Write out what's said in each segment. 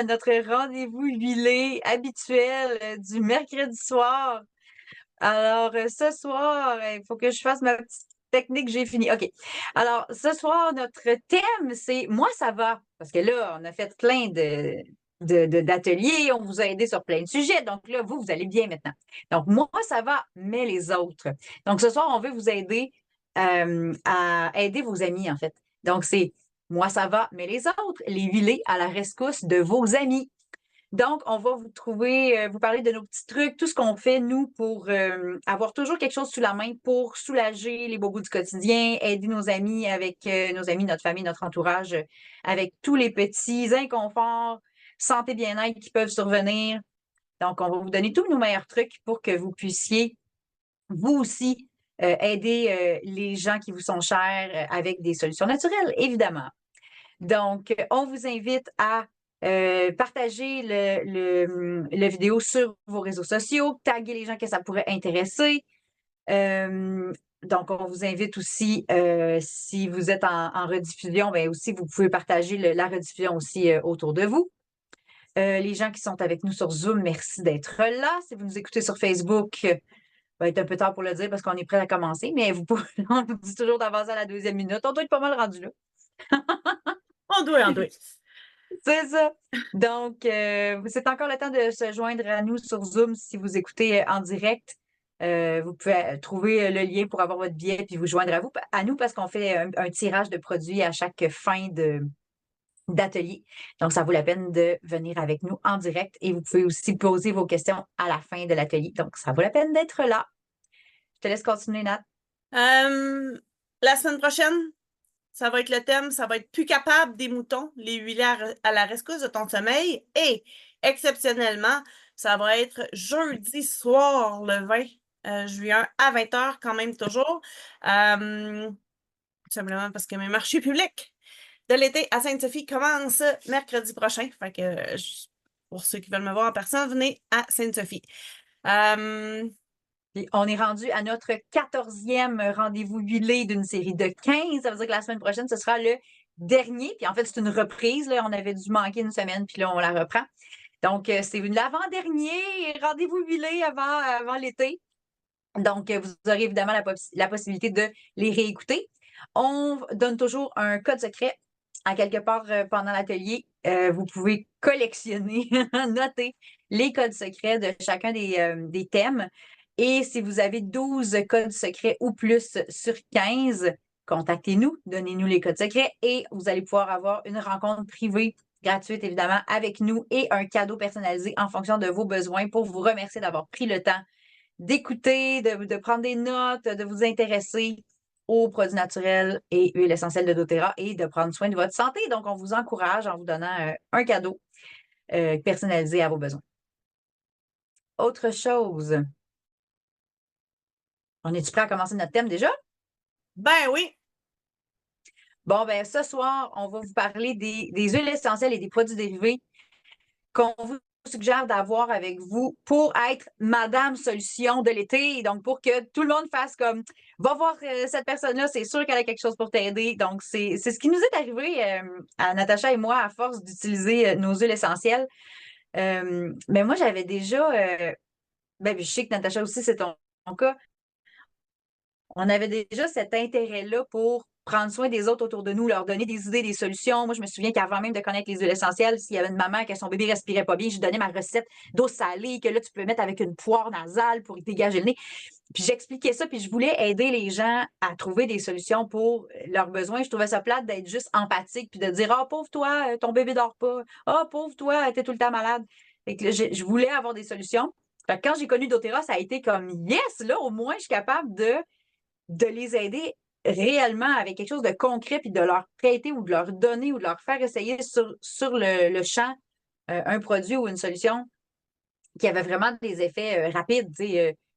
à notre rendez-vous huilé habituel du mercredi soir. Alors, ce soir, il faut que je fasse ma petite technique, j'ai fini. OK. Alors, ce soir, notre thème, c'est Moi, ça va. Parce que là, on a fait plein d'ateliers, on vous a aidé sur plein de sujets. Donc là, vous allez bien maintenant. Donc, moi, ça va, mais les autres. Donc, ce soir, on veut vous aider à aider vos amis, en fait. Donc, c'est Moi, ça va, mais les autres, les huilés à la rescousse de vos amis. Donc, on va vous parler de nos petits trucs, tout ce qu'on fait, nous, pour avoir toujours quelque chose sous la main pour soulager les bobos du quotidien, aider nos amis avec nos amis, notre famille, notre entourage, avec tous les petits inconforts, santé, bien-être qui peuvent survenir. Donc, on va vous donner tous nos meilleurs trucs pour que vous puissiez, vous aussi, aider les gens qui vous sont chers avec des solutions naturelles, évidemment. Donc, on vous invite à partager le vidéo sur vos réseaux sociaux, taguer les gens que ça pourrait intéresser. Donc, on vous invite aussi, si vous êtes en rediffusion, bien aussi, vous pouvez partager la rediffusion aussi autour de vous. Les gens qui sont avec nous sur Zoom, merci d'être là. Si vous nous écoutez sur Facebook, va être un peu tard pour le dire parce qu'on est prêt à commencer, mais on vous dit toujours d'avancer à la deuxième minute. On doit être pas mal rendu là. On doit. C'est ça. Donc, c'est encore le temps de se joindre à nous sur Zoom si vous écoutez en direct. Vous pouvez trouver le lien pour avoir votre billet puis vous joindre à nous parce qu'on fait un tirage de produits à chaque fin d'atelier. Donc, ça vaut la peine de venir avec nous en direct et vous pouvez aussi poser vos questions à la fin de l'atelier. Donc, ça vaut la peine d'être là. Je te laisse continuer, Nat. La semaine prochaine, ça va être le thème, ça va être plus capable des moutons, les huilés à la rescousse de ton sommeil. Et exceptionnellement, ça va être jeudi soir, le 20 juin, à 20h quand même toujours. Simplement parce que mes marchés publics de l'été à Sainte-Sophie commencent mercredi prochain. Fait que pour ceux qui veulent me voir en personne, venez à Sainte-Sophie. Puis on est rendu à notre 14e rendez-vous huilé d'une série de 15. Ça veut dire que la semaine prochaine, ce sera le dernier. Puis en fait, c'est une reprise. Là. On avait dû manquer une semaine, puis là, on la reprend. Donc, c'est l'avant-dernier rendez-vous huilé avant l'été. Donc, vous aurez évidemment la possibilité de les réécouter. On donne toujours un code secret à quelque part pendant l'atelier. Vous pouvez collectionner, noter les codes secrets de chacun des thèmes. Et si vous avez 12 codes secrets ou plus sur 15, contactez-nous, donnez-nous les codes secrets et vous allez pouvoir avoir une rencontre privée gratuite, évidemment, avec nous et un cadeau personnalisé en fonction de vos besoins pour vous remercier d'avoir pris le temps d'écouter, de prendre des notes, de vous intéresser aux produits naturels et huiles essentielles de doTERRA et de prendre soin de votre santé. Donc, on vous encourage en vous donnant un cadeau personnalisé à vos besoins. Autre chose. On est-tu prêt à commencer notre thème déjà? Ben oui. Bon, ben ce soir, on va vous parler des huiles essentielles et des produits dérivés qu'on vous suggère d'avoir avec vous pour être Madame Solution de l'été. Donc, pour que tout le monde fasse comme, va voir cette personne-là, c'est sûr qu'elle a quelque chose pour t'aider. Donc, c'est ce qui nous est arrivé à Natacha et moi à force d'utiliser nos huiles essentielles. Mais moi, j'avais déjà, ben, je sais que Natacha aussi, c'est ton cas, on avait déjà cet intérêt-là pour prendre soin des autres autour de nous, leur donner des idées, des solutions. Moi, je me souviens qu'avant même de connaître les huiles essentielles, s'il y avait une maman que son bébé respirait pas bien, je lui donnais ma recette d'eau salée que là, tu peux mettre avec une poire nasale pour y dégager le nez. Puis j'expliquais ça, puis je voulais aider les gens à trouver des solutions pour leurs besoins. Je trouvais ça plate d'être juste empathique, puis de dire « Ah, pauvre toi, ton bébé dort pas. Ah, pauvre toi, t'es tout le temps malade. » Fait que là, je voulais avoir des solutions. Fait que quand j'ai connu doTERRA, ça a été comme « Yes, là, au moins, je suis capable de les aider réellement avec quelque chose de concret, puis de leur prêter ou de leur donner ou de leur faire essayer sur le champ un produit ou une solution qui avait vraiment des effets rapides.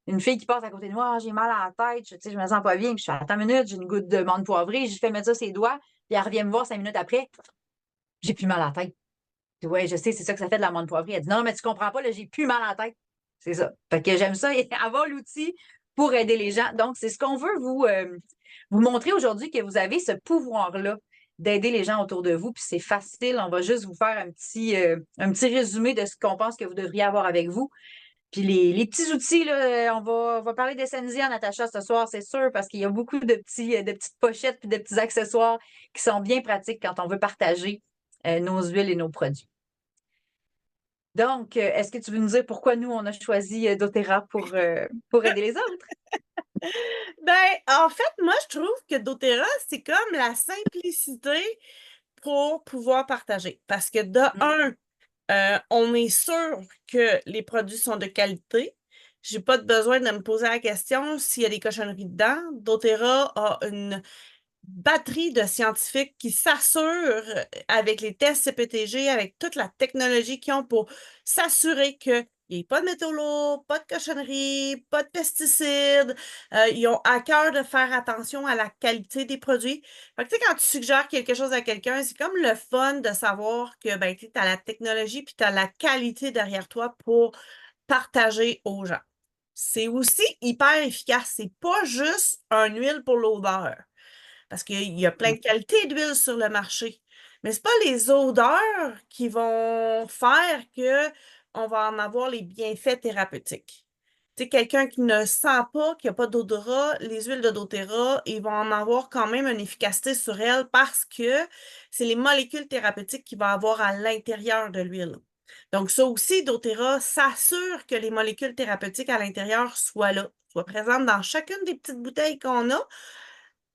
Une fille qui passe à côté de moi, j'ai mal à la tête, je me sens pas bien, puis je fais attends une minute, j'ai une goutte de menthe poivrée, j'ai fait mettre ça ses doigts, puis elle revient me voir 5 minutes après, j'ai plus mal à la tête. Je dis, ouais, je sais, c'est ça que ça fait de la menthe poivrée. Elle dit non, mais tu comprends pas, là, j'ai plus mal à la tête. C'est ça. Fait que j'aime ça, avoir l'outil pour aider les gens. Donc, c'est ce qu'on veut vous montrer aujourd'hui, que vous avez ce pouvoir-là. d'aider les gens autour de vous. Puis c'est facile. On va juste vous faire un petit résumé de ce qu'on pense que vous devriez avoir avec vous. Puis les petits outils, là, on va parler d'Essensia, Natacha, ce soir, c'est sûr, parce qu'il y a beaucoup de petites pochettes puis de petits accessoires qui sont bien pratiques quand on veut partager nos huiles et nos produits. Donc, est-ce que tu veux nous dire pourquoi nous, on a choisi doTERRA pour aider les autres? Ben, en fait, moi, je trouve que doTERRA, c'est comme la simplicité pour pouvoir partager. Parce que de on est sûr que les produits sont de qualité. J'ai pas de besoin de me poser la question s'il y a des cochonneries dedans. doTERRA a une batterie de scientifiques qui s'assurent avec les tests CPTG, avec toute la technologie qu'ils ont pour s'assurer qu'il n'y ait pas de métaux lourds, pas de cochonneries, pas de pesticides. Ils ont à cœur de faire attention à la qualité des produits. Fait que, tu sais, quand tu suggères quelque chose à quelqu'un, c'est comme le fun de savoir que ben, tu as la technologie puis tu as la qualité derrière toi pour partager aux gens. C'est aussi hyper efficace. C'est pas juste une huile pour l'odeur. Parce qu'il y a plein de qualités d'huile sur le marché. Mais ce pas les odeurs qui vont faire qu'on va en avoir les bienfaits thérapeutiques. Tu sais, quelqu'un qui ne sent pas, qui n'a pas d'odorat, les huiles de doTERRA, ils vont en avoir quand même une efficacité sur elles parce que c'est les molécules thérapeutiques qu'il va avoir à l'intérieur de l'huile. Donc, ça aussi, doTERRA s'assure que les molécules thérapeutiques à l'intérieur soient là, soient présentes dans chacune des petites bouteilles qu'on a.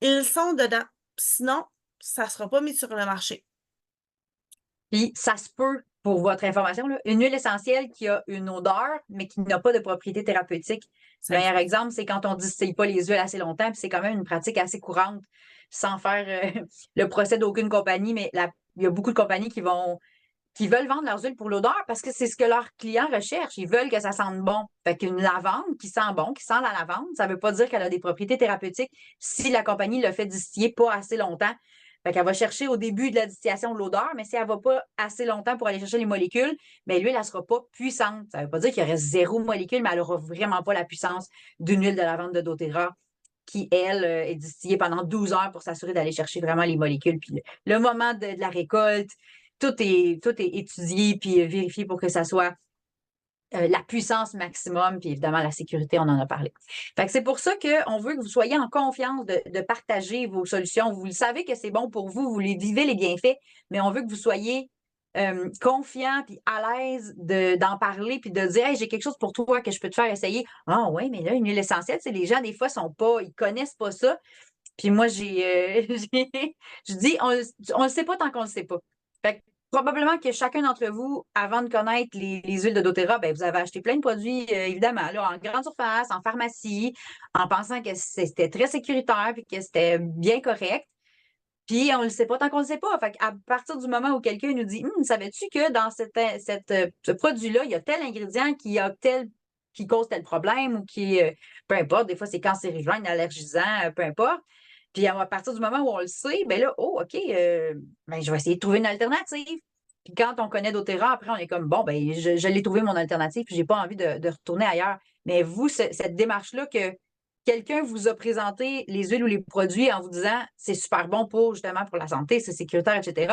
Ils sont dedans. Sinon, ça ne sera pas mis sur le marché. Puis, ça se peut, pour votre information, là, une huile essentielle qui a une odeur, mais qui n'a pas de propriété thérapeutique. Le meilleur exemple, c'est quand on ne distille pas les huiles assez longtemps, puis c'est quand même une pratique assez courante, sans faire le procès d'aucune compagnie, mais il y a beaucoup de compagnies qui veulent vendre leurs huiles pour l'odeur parce que c'est ce que leurs clients recherchent. Ils veulent que ça sente bon. Fait qu'une lavande qui sent bon, qui sent la lavande, ça ne veut pas dire qu'elle a des propriétés thérapeutiques si la compagnie le fait distiller pas assez longtemps. Fait qu'elle va chercher au début de la distillation de l'odeur, mais si elle ne va pas assez longtemps pour aller chercher les molécules, mais l'huile, elle ne sera pas puissante. Ça ne veut pas dire qu'il y aurait zéro molécule, mais elle n'aura vraiment pas la puissance d'une huile de lavande de doTERRA qui, elle, est distillée pendant 12 heures pour s'assurer d'aller chercher vraiment les molécules. Puis le moment de la récolte, tout est étudié puis vérifié pour que ça soit la puissance maximum, puis évidemment la sécurité, on en a parlé. Fait que c'est pour ça qu'on veut que vous soyez en confiance de partager vos solutions. Vous le savez que c'est bon pour vous, vous les vivez les bienfaits, mais on veut que vous soyez confiant puis à l'aise d'en parler puis de dire hey, j'ai quelque chose pour toi que je peux te faire essayer. Ah oui, mais là, une huile essentielle, c'est les gens, des fois, ils connaissent pas ça. Puis moi, je dis, on le sait pas tant qu'on le sait pas. Fait que probablement que chacun d'entre vous, avant de connaître les huiles de doTERRA, ben, vous avez acheté plein de produits, évidemment, là, en grande surface, en pharmacie, en pensant que c'était très sécuritaire puis que c'était bien correct. Puis on ne le sait pas tant qu'on ne le sait pas. Fait qu'à partir du moment où quelqu'un nous dit savais-tu que dans ce produit-là, il y a tel ingrédient qui cause tel problème ou peu importe, des fois c'est cancérigène, allergisant, peu importe. Puis à partir du moment où on le sait, ben là, oh, OK, ben, je vais essayer de trouver une alternative. Puis quand on connaît doTERRA, après, on est comme, bon, ben, je l'ai trouvé mon alternative, puis j'ai pas envie de retourner ailleurs. Mais vous, cette démarche-là que quelqu'un vous a présenté les huiles ou les produits en vous disant c'est super bon justement pour la santé, c'est sécuritaire, etc.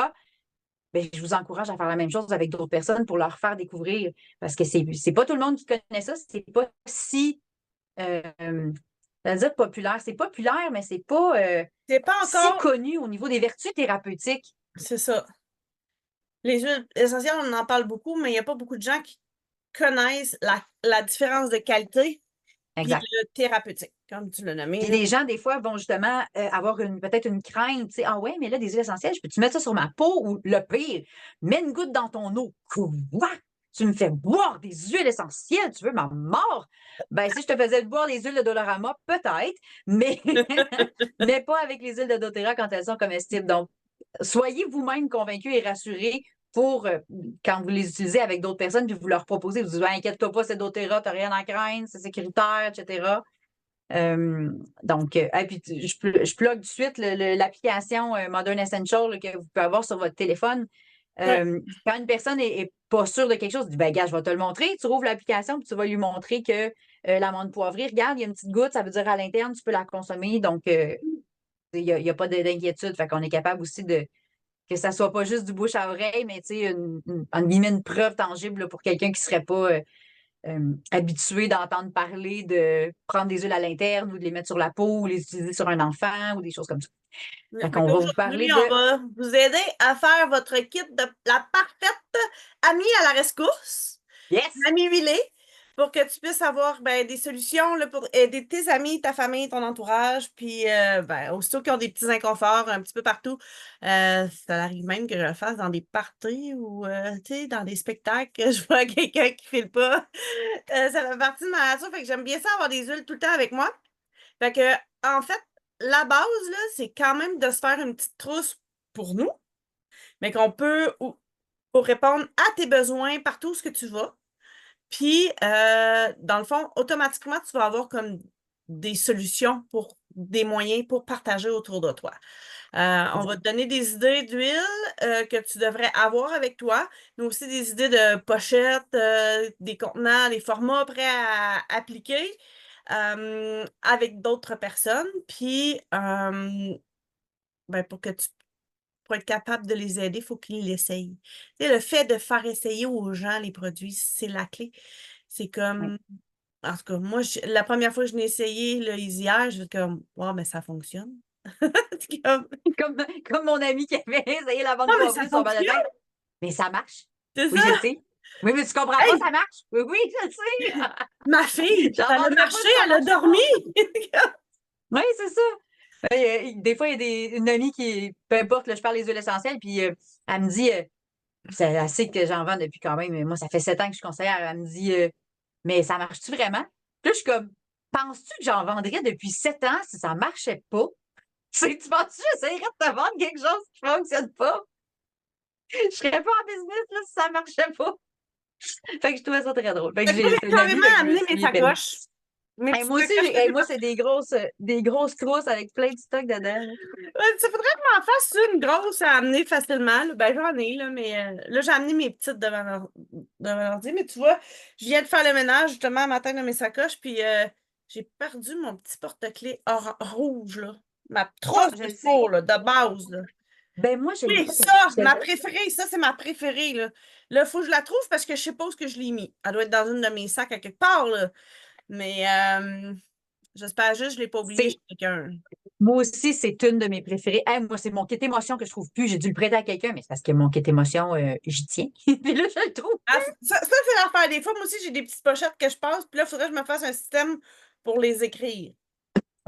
Bien, je vous encourage à faire la même chose avec d'autres personnes pour leur faire découvrir. Parce que c'est pas tout le monde qui connaît ça, c'est pas si dire populaire. C'est populaire, mais c'est pas C'est pas si encore. connu au niveau des vertus thérapeutiques. C'est ça. Les huiles essentielles, on en parle beaucoup, mais il n'y a pas beaucoup de gens qui connaissent la différence de qualité et Exact. le thérapeutique, comme tu l'as nommé. Puis Là. les gens, des fois, vont justement avoir peut-être une crainte. Tu sais, ah ouais, mais là, des huiles essentielles, je peux-tu mettre ça sur ma peau ou le pire, mets une goutte dans ton eau. Quoi? Tu me fais boire des huiles essentielles, tu veux ma mort? Ben, si je te faisais boire des huiles de Dolorama, peut-être, mais, mais pas avec les huiles de doTERRA quand elles sont comestibles. Donc, soyez vous-même convaincus et rassurés pour quand vous les utilisez avec d'autres personnes, puis vous leur proposez, vous dites, inquiète-toi pas, c'est doTERRA, t'as rien à craindre, c'est sécuritaire, etc. Donc, puis je plug tout de suite l'application Modern Essential là, que vous pouvez avoir sur votre téléphone. Quand une personne est pas sûre de quelque chose, dit ben gars, je vais te le montrer. Tu rouvres l'application puis tu vas lui montrer que l'amande poivrée, regarde, il y a une petite goutte, ça veut dire à l'interne, tu peux la consommer. Donc, il n'y a pas d'inquiétude. Fait qu'on est capable aussi que ça soit pas juste du bouche à oreille, mais tu sais, entre guillemets, une preuve tangible là, pour quelqu'un qui serait pas habitué d'entendre parler de prendre des huiles à l'interne ou de les mettre sur la peau ou les utiliser sur un enfant ou des choses comme ça. Fait Fait qu'on va vous parler qu'aujourd'hui, de on va vous aider à faire votre kit de la parfaite amie à la rescousse, Yes! amie huilée, pour que tu puisses avoir ben, des solutions là, pour aider tes amis, ta famille, ton entourage. Puis, ben, aussitôt qu'ils ont des petits inconforts un petit peu partout, ça arrive même que je le fasse dans des parties ou tu sais, dans des spectacles, que je vois quelqu'un qui file pas. Ça fait partie de ma nature. Fait que j'aime bien ça avoir des huiles tout le temps avec moi. Fait que, en fait, la base, là, c'est quand même de se faire une petite trousse pour nous, mais qu'on peut, pour répondre à tes besoins partout où ce que tu vas. Puis, dans le fond, automatiquement, tu vas avoir comme des solutions pour des moyens pour partager autour de toi. On va te donner des idées d'huile que tu devrais avoir avec toi, mais aussi des idées de pochettes, des contenants, des formats prêts à appliquer avec d'autres personnes. Puis, ben, pour être capable de les aider, il faut qu'ils l'essayent. Tu sais, le fait de faire essayer aux gens les produits, c'est la clé. C'est Ouais. comme, en tout cas, moi, la première fois que je l'ai essayé là, hier, je suis comme, wow, mais ça fonctionne. C'est comme, Comme, comme mon ami qui avait essayé la oh, vente mais ça poivrée sur mal de fonctionne! tête. Mais ça marche. C'est Oui, ça! je le sais. Oui, mais tu comprends pas, Hey, ça marche. Oui, oui, je le sais. ma fille, J'en ça a vendrai pas marché, si ça elle a marche dormi! pas. Oui, c'est ça. Des fois, il y a une amie qui, peu importe, là, je parle des huiles essentielles, puis elle me dit, c'est assez que j'en vends depuis quand même, moi, ça fait 7 ans que je suis conseillère, elle me dit, mais ça marche-tu vraiment? Puis là, je suis comme, penses-tu que j'en vendrais depuis 7 ans si ça marchait pas? Tu penses-tu que j'essaierais de te vendre quelque chose qui fonctionne pas? Je serais pas en business là, si ça marchait pas. Fait que je trouvais ça très drôle. Fait que Fait que moi, c'est j'ai une amie, carrément fait que je me amené mes suis permis. sacoches. Mes Hey, petites moi aussi, sacoches que j'ai moi, c'est des grosses trousses avec plein de stock dedans. Là. ça faudrait que je m'en fasse une grosse à amener facilement. Là. Ben, j'en ai, là, mais là, j'ai amené mes petites devant l'ordi. Mais tu vois, je viens de faire le ménage justement un matin dans mes sacoches, puis j'ai perdu mon petit porte-clés rouge, là. Ma Ah, trousse je de le sais. sport, là, de base, là. Ben, moi, je l'ai Oui, pas ça, perdue. ma préférée, ça, c'est ma préférée, là. Là, il faut que je la trouve parce que je sais pas où ce que je l'ai mis. Elle doit être dans une de mes sacs à quelque part, là. Mais j'espère juste que je ne l'ai pas oublié chez C'est, quelqu'un. moi aussi, c'est une de mes préférées. Hey, moi, c'est mon kit émotion que je trouve plus. J'ai dû le prêter à quelqu'un, mais c'est parce que mon kit émotion, j'y tiens. Puis là, je le trouve. Ah, ça, c'est l'affaire. Des fois, moi aussi, j'ai des petites pochettes que je passe, puis là, il faudrait que je me fasse un système pour les écrire.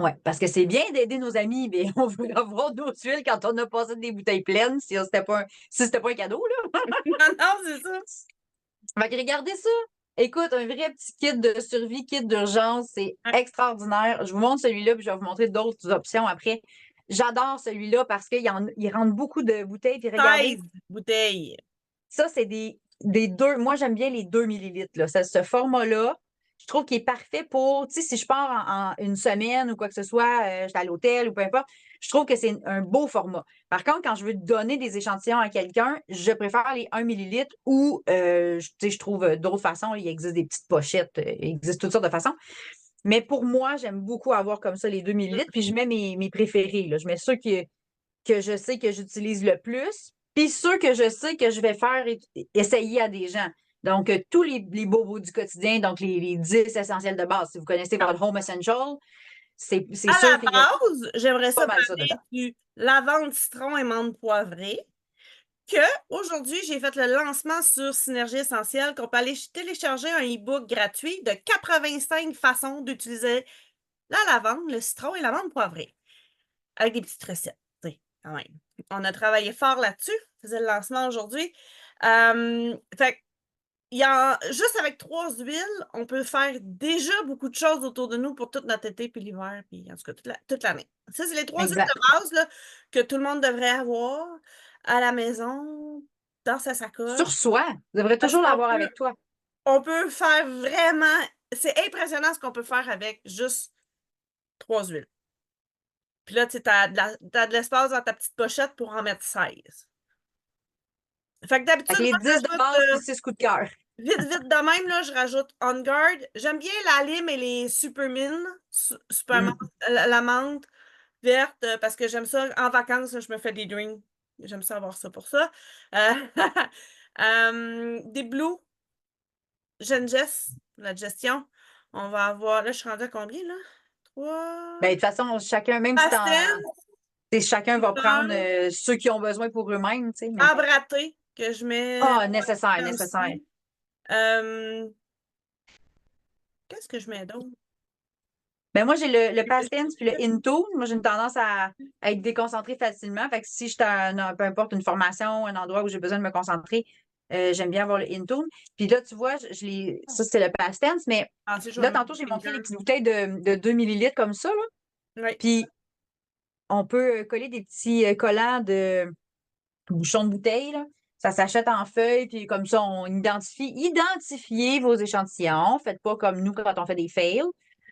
Oui, parce que c'est bien d'aider nos amis, mais on veut avoir nos huiles quand on a passé des bouteilles pleines, si c'était pas un cadeau, là. Non, non, c'est ça. Fait que regardez ça. Écoute, un vrai petit kit de survie, kit d'urgence, c'est Ouais. extraordinaire. Je vous montre celui-là, puis je vais vous montrer d'autres options après. J'adore celui-là parce qu'il rentre beaucoup de bouteilles. Puis regardez, 16 bouteilles. ça, c'est des 2. Moi, j'aime bien les 2 millilitres. Là. Ce format-là, je trouve qu'il est parfait pour, tu sais, si je pars en une semaine ou quoi que ce soit, je suis à l'hôtel ou peu importe, je trouve que c'est un beau format. Par contre, quand je veux donner des échantillons à quelqu'un, je préfère les 1 millilitre ou, tu sais, je trouve d'autres façons. Il existe des petites pochettes, il existe toutes sortes de façons. Mais pour moi, j'aime beaucoup avoir comme ça les 2 millilitres. Puis je mets mes préférés. Là. Je mets ceux que je sais que j'utilise le plus, puis ceux que je sais que je vais faire essayer à des gens. Donc, tous les bobos du quotidien, donc les 10 essentiels de base. Si vous connaissez votre Home Essential, c'est À sûr la qu'il y a base, j'aimerais pas ça mal ça dedans. parler du lavande, citron et menthe poivrée. Que aujourd'hui, j'ai fait le lancement sur Synergie Essentielle qu'on peut aller télécharger un e-book gratuit de 85 façons d'utiliser la lavande, le citron et la menthe poivrée. Avec des petites recettes, tu sais, quand même. On a travaillé fort là-dessus. On faisait le lancement aujourd'hui. Fait que, juste avec 3 huiles, on peut faire déjà beaucoup de choses autour de nous pour toute notre été puis l'hiver, puis en tout cas toute l'année. Ça, c'est les 3 huiles Exact. de base là, que tout le monde devrait avoir à la maison, dans sa Sur sacoche. soi, vous devrez Parce toujours qu'on l'avoir peut, avec toi. on peut faire vraiment. C'est impressionnant ce qu'on peut faire avec juste 3 huiles. Puis là, tu as de l'espace dans ta petite pochette pour en mettre 16. Fait que Fait d'habitude, que les moi, 10 de j'ajoute base puis 6 coups de cœur. vite, vite de même, là, je rajoute On Guard. J'aime bien la lime et les Supermin, super Mm. la menthe verte, parce que j'aime ça. En vacances, là, je me fais des drinks. J'aime ça avoir ça pour ça. Des Blue Gengest, la gestion. On va avoir, là, je suis rendue à combien, là? 3. Ben, de toute façon, chacun, même si Pastel, chacun va prendre couleur, ceux qui ont besoin pour eux-mêmes, tu sais. Mais... embraté, que je mets Ah, nécessaire, là nécessaire. aussi. Euh, Qu'est-ce que je mets d'autre? Ben moi, j'ai le past tense puis le into. Moi, j'ai une tendance à être déconcentrée facilement. Fait que si je suis peu importe, une formation, un endroit où j'ai besoin de me concentrer, j'aime bien avoir le into. Puis là, tu vois, ça, c'est le past tense, mais Ah, si, je vais là, mettre tantôt, j'ai montré les finger. petites bouteilles de 2 millilitres comme ça, là. Oui. Puis on peut coller des petits collants de bouchons de bouteille, là. Ça s'achète en feuilles, puis comme ça, on identifiez vos échantillons. Faites pas comme nous quand on fait des fails.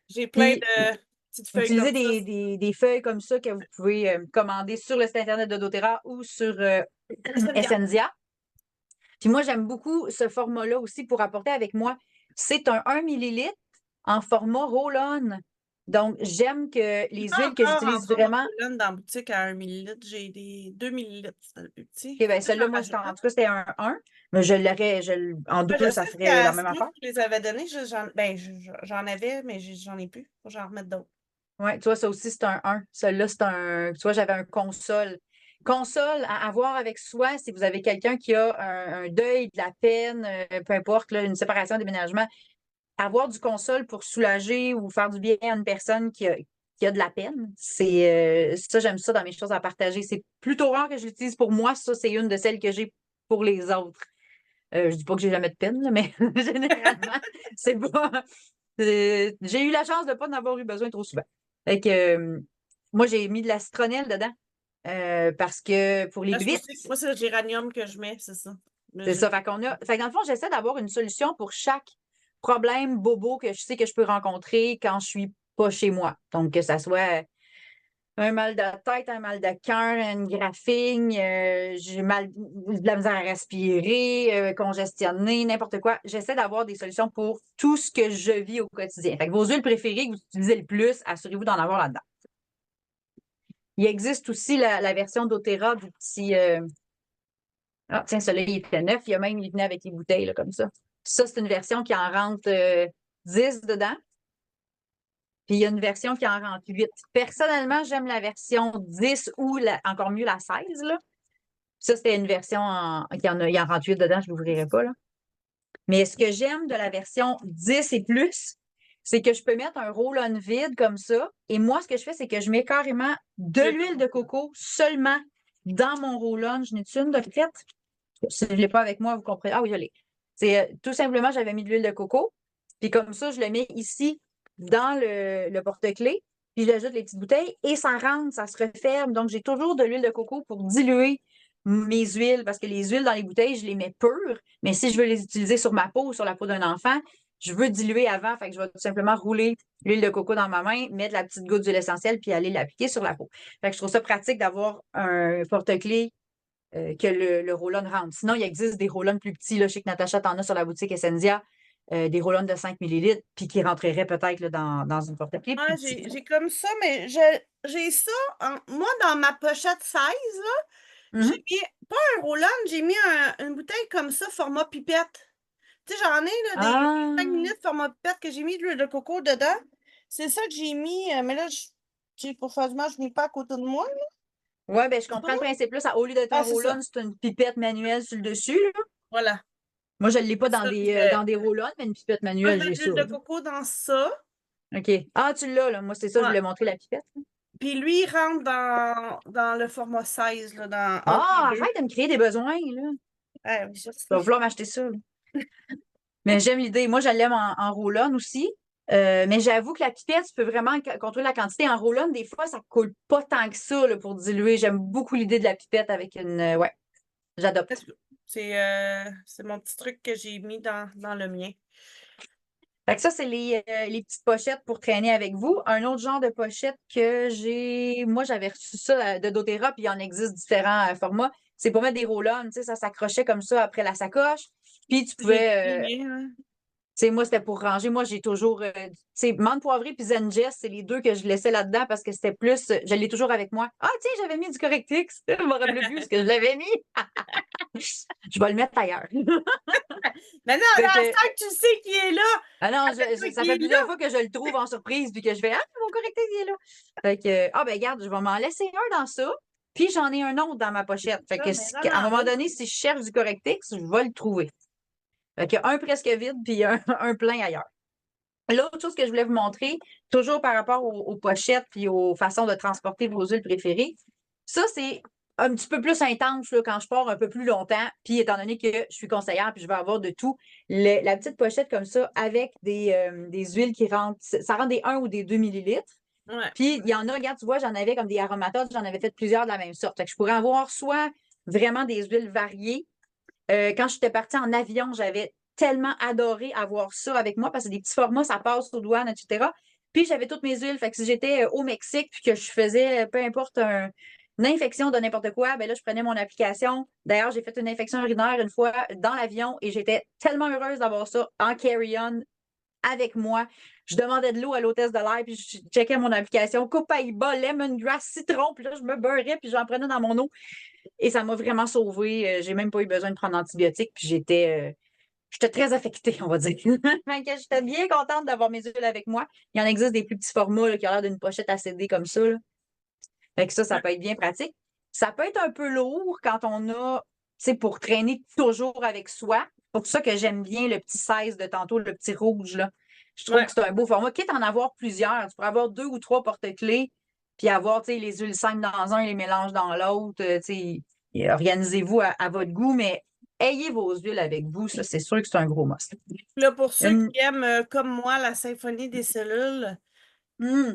J'ai plein Puis de petites feuilles utilisez comme ça. des feuilles comme ça que vous pouvez commander sur le site Internet de doTERRA ou sur Essentia. Essendia. Puis moi, j'aime beaucoup ce format-là aussi pour apporter avec moi. C'est un 1 millilitre en format roll-on. Donc, j'aime que J'ai les pas huiles que encore en j'utilise format vraiment. Roland dans la boutique à 1 millilitre. J'ai des 2 millilitres, c'est le plus petit. OK, ben, Faudrait que celle-là, j'en moi, rajoute en un. tout cas, c'était un 1. Mais en Ouais, deux, je ça sais ferait qu'à la même Snoop, affaire. je les avais donnés. Ben, j'en avais, mais j'en ai plus. Faut que j'en remette d'autres. Oui, tu vois, ça aussi, c'est un 1. Celui-là, c'est un. Tu vois, j'avais un console. Console à avoir avec soi si vous avez quelqu'un qui a un deuil, de la peine, peu importe, là, une séparation, un déménagement. Avoir du console pour soulager ou faire du bien à une personne qui a de la peine, ça, j'aime ça dans mes choses à partager. C'est plutôt rare que je l'utilise pour moi. Ça, c'est une de celles que j'ai pour les autres. Je dis pas que j'ai jamais de peine, là, mais généralement, c'est pas. J'ai eu la chance de ne pas en avoir eu besoin trop souvent. Fait que, moi, j'ai mis de la citronnelle dedans parce que pour les Là, bibites, moi, c'est le géranium que je mets, c'est ça. c'est ça. Fait que dans le fond, j'essaie d'avoir une solution pour chaque problème bobo que je sais que je peux rencontrer quand je suis pas chez moi. Donc, que ça soit un mal de tête, un mal de cœur, une graphine, j'ai mal de la misère à respirer, congestionné, n'importe quoi. J'essaie d'avoir des solutions pour tout ce que je vis au quotidien. Fait que vos huiles préférées que vous utilisez le plus, assurez-vous d'en avoir là-dedans. Il existe aussi la version doTERRA du petit. Ah, tiens, celui-là, il était neuf. Il venait avec les bouteilles, là, comme ça. Ça, c'est une version qui en rentre 10 dedans. Puis il y a une version qui en rentre 8. Personnellement, j'aime la version 10 ou encore mieux la 16, là. Ça, c'était une version il en rentre 8 dedans, je ne l'ouvrirai pas, là. Mais ce que j'aime de la version 10 et plus, c'est que je peux mettre un roll-on vide comme ça. Et moi, ce que je fais, c'est que je mets carrément de l'huile de coco seulement dans mon roll-on. Je n'ai-tu une de faite? Si je ne l'ai pas avec moi, vous comprenez. Ah oui, je l'ai. C'est tout simplement, j'avais mis de l'huile de coco. Puis comme ça, je le mets ici dans le porte-clés. Puis j'ajoute les petites bouteilles et ça rentre, ça se referme. Donc, j'ai toujours de l'huile de coco pour diluer mes huiles parce que les huiles dans les bouteilles, je les mets pures. Mais si je veux les utiliser sur ma peau ou sur la peau d'un enfant, je veux diluer avant. Fait que je vais tout simplement rouler l'huile de coco dans ma main, mettre la petite goutte d'huile essentielle puis aller l'appliquer sur la peau. Fait que je trouve ça pratique d'avoir un porte-clés que le roll-on rentre. Sinon, il existe des roll-on plus petits. Là, je sais que Natacha t'en a sur la boutique Essendia, des roll-on de 5 millilitres, puis qui rentreraient peut-être là, dans une porte-clés plus Ouais, petite. j'ai comme ça, mais j'ai ça. Moi, dans ma pochette 16, là, j'ai Mhm. mis, pas un roll-on, j'ai mis une bouteille comme ça, format pipette. Tu sais, j'en ai là, des 5 Ah! minutes format pipette que j'ai mis de l'huile de coco dedans. C'est ça que j'ai mis, mais là, pour faire du mal, je ne mets pas à côté de moi. Là. Ouais, ben je C'est comprends le bon? principe là. Au lieu d'être un Ah, c'est ça. roll-on, c'est une pipette manuelle sur le dessus, là. Voilà. Moi, je ne l'ai pas C'est ça, puis je dans des roll-on, mais une pipette moi, je manuelle, mets j'ai de ça, l'huile de là. coco dans ça. OK. Ah, tu l'as, là. Moi, c'est ça, je Ouais. voulais montrer la pipette. Puis lui, il rentre dans le format 16, là, entre les Ah, deux. arrête de me créer des besoins, là. Ouais, je Tu vas sais. vouloir m'acheter ça, là. Mais j'aime l'idée. Moi, je l'aime en roll-on aussi. Mais j'avoue que la pipette, tu peux vraiment contrôler la quantité. En roll-on, des fois, ça coule pas tant que ça là, pour diluer. J'aime beaucoup l'idée de la pipette avec une. Ouais, j'adopte. Let's go. C'est mon petit truc que j'ai mis dans le mien. Fait que ça, c'est les petites pochettes pour traîner avec vous. Un autre genre de pochette que j'ai. Moi, j'avais reçu ça de doTERRA, puis il en existe différents formats. C'est pour mettre des roll-on, tu sais, ça s'accrochait comme ça après la sacoche. Puis tu J'ai pris pouvais. le mien, hein. sais, moi, c'était pour ranger. Moi, j'ai toujours, tu sais, menthe poivrée puis Zengest, c'est les deux que je laissais là-dedans parce que c'était plus, je l'ai toujours avec moi. Ah, tiens, j'avais mis du Correctix. Je me rappelle plus ce que je l'avais mis. Je vais le mettre ailleurs. Mais non, Fait là, que, ça que tu sais qui est là, ah non, rappelle-toi ça qui fait est là. plusieurs fois que je le trouve en surprise puis que je fais, ah, mon Correctix, il est là. Fait que, ah, ben, regarde, je vais m'en laisser un dans ça. Puis j'en ai un autre dans ma pochette. Fait Ça, que, mais à un vraiment, moment donné, si je cherche du Correctix, je vais le trouver. Fait que un presque vide puis un plein ailleurs. L'autre chose que je voulais vous montrer, toujours par rapport aux pochettes puis aux façons de transporter vos huiles préférées, ça, c'est un petit peu plus intense là, quand je pars un peu plus longtemps. Puis, étant donné que je suis conseillère puis je vais avoir de tout, la petite pochette comme ça avec des huiles qui rentrent, ça rentre des 1 ou des 2 millilitres. ouais. Puis, il y en a, regarde, tu vois, j'en avais comme des aromatodes, j'en avais fait plusieurs de la même sorte. Fait que je pourrais avoir soit vraiment des huiles variées, quand j'étais partie en avion, j'avais tellement adoré avoir ça avec moi parce que c'est des petits formats, ça passe aux douanes, etc. Puis j'avais toutes mes huiles. Fait que si j'étais au Mexique puis que je faisais peu importe une infection de n'importe quoi, ben là, je prenais mon application. D'ailleurs, j'ai fait une infection urinaire une fois dans l'avion et j'étais tellement heureuse d'avoir ça en carry-on avec moi. Je demandais de l'eau à l'hôtesse de l'air, puis je checkais mon application. Copaiba, lemongrass, citron, puis là, je me beurrais, puis j'en prenais dans mon eau. Et ça m'a vraiment sauvée. J'ai même pas eu besoin de prendre d'antibiotiques, puis j'étais très affectée, on va dire. Fait que j'étais bien contente d'avoir mes huiles avec moi. Il en existe des plus petits formats là, qui ont l'air d'une pochette à CD comme ça. Là. Fait que ça peut être bien pratique. Ça peut être un peu lourd quand on a, tu sais, pour traîner toujours avec soi. C'est pour ça que j'aime bien le petit 16 de tantôt, le petit rouge, là. Je trouve Ouais. que c'est un beau format. Quitte à en avoir plusieurs, tu pourrais avoir 2 ou 3 porte-clés, puis avoir, tu sais, les huiles simples dans un, les mélanges dans l'autre. Tu sais, et organisez-vous à votre goût, mais ayez vos huiles avec vous. Ça, c'est sûr que c'est un gros must. Là, pour ceux Une- qui aiment, comme moi, la symphonie des cellules, Hmm.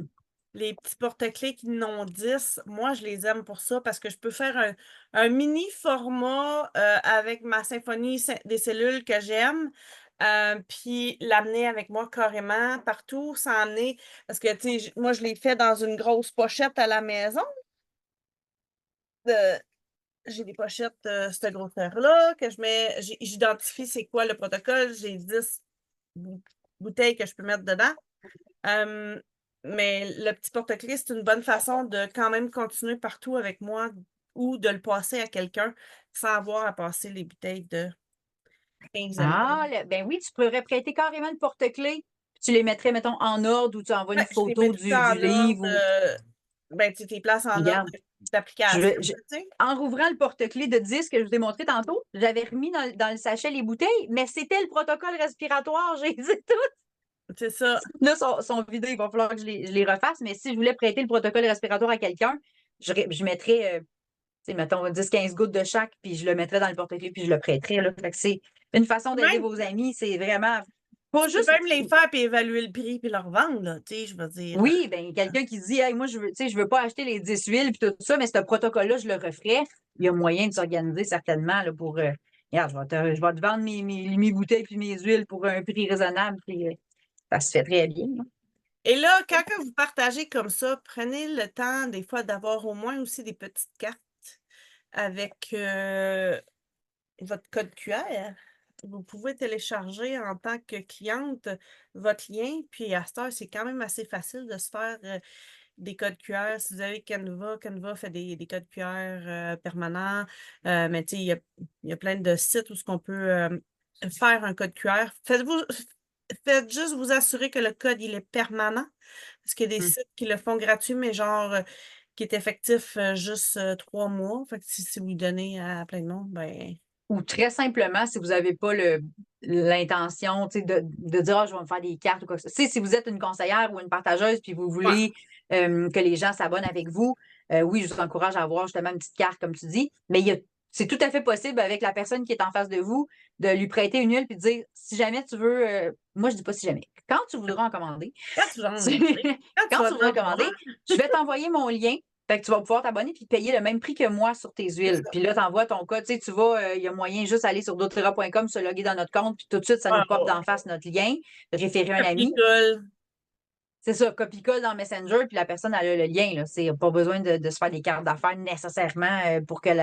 les petits porte-clés qui n'ont 10, moi, je les aime pour ça parce que je peux faire un mini format avec ma symphonie des cellules que j'aime, puis l'amener avec moi carrément partout, sans emmener. Parce que, tu sais, moi, je l'ai fait dans une grosse pochette à la maison. Euh, j'ai des pochettes de cette grosseur-là que je mets, j'identifie c'est quoi le protocole, j'ai 10 bouteilles que je peux mettre dedans. Euh, mais le petit porte-clés, c'est une bonne façon de quand même continuer partout avec moi ou de le passer à quelqu'un sans avoir à passer les bouteilles de 15 Ah, ml. ben oui, tu pourrais prêter carrément le porte-clés. Tu les mettrais, mettons, en ordre ou tu envoies une Ouais, je les mets photo tout du en ordre. livre ou. Ben, tu sais, tes places en ordre Regarde. Je d'application, vais, je- tu sais. En rouvrant le porte-clés de 10 que je vous ai montré tantôt, j'avais remis dans le sachet les bouteilles, mais c'était le protocole respiratoire. J'ai dit tout. C'est ça. Là, sont vidés, il va falloir que je les refasse. Mais si je voulais prêter le protocole respiratoire à quelqu'un, je mettrais, tu sais, mettons, 10-15 gouttes de chaque, puis je le mettrais dans le porte-clés, puis je le prêterais. Là. Fait que c'est une façon d'aider Même, vos amis. C'est vraiment pas tu peux juste. même les faire puis évaluer le prix puis leur vendre, là, tu sais, je veux dire. Oui, ben quelqu'un qui dit hey, moi, je veux pas acheter les 10 huiles puis tout ça, mais ce protocole-là, je le referais. Il y a moyen de s'organiser certainement là, pour regarde, je vais te vendre mes bouteilles puis mes huiles pour un prix raisonnable, puis ça se fait très bien. Là. Et là, quand que vous partagez comme ça, prenez le temps des fois d'avoir au moins aussi des petites cartes avec votre code QR. Vous pouvez télécharger en tant que cliente votre lien, puis à cette heure, c'est quand même assez facile de se faire des codes QR. Si vous avez Canva, Canva fait des codes QR permanents. Mais tu sais, il y a plein de sites où ce qu'on peut faire un code QR. Faites juste vous assurer que le code il est permanent. Parce qu'il y a des Hmm. sites qui le font gratuit, mais genre qui est effectif juste 3 mois. Fait que si vous le donnez à plein de monde, ben. Ou très simplement, si vous n'avez pas l'intention de dire je vais me faire des cartes ou quoi que ce soit. Si vous êtes une conseillère ou une partageuse puis vous Ouais. voulez que les gens s'abonnent avec vous, oui, je vous encourage à avoir justement une petite carte, comme tu dis. Mais c'est tout à fait possible avec la personne qui est en face de vous de lui prêter une huile puis de dire si jamais tu veux, moi je dis pas si jamais, quand tu voudras en commander, Quand tu vas en tu- demander, quand tu quand vas tu voudras en avoir, commander, je vais t'envoyer mon lien. Fait que tu vas pouvoir t'abonner puis payer le même prix que moi sur tes c'est huiles. ça. Puis là, tu envoies ton code. Tu sais, tu vas, il y a moyen juste aller sur doTERRA.com, se loguer dans notre compte, puis tout de suite, ça nous pop Wow. d'en face notre lien, référer un ami. Colle. C'est ça, copie-colle dans Messenger, puis la personne elle a le lien. Là. C'est pas besoin de se faire des cartes d'affaires nécessairement pour Ben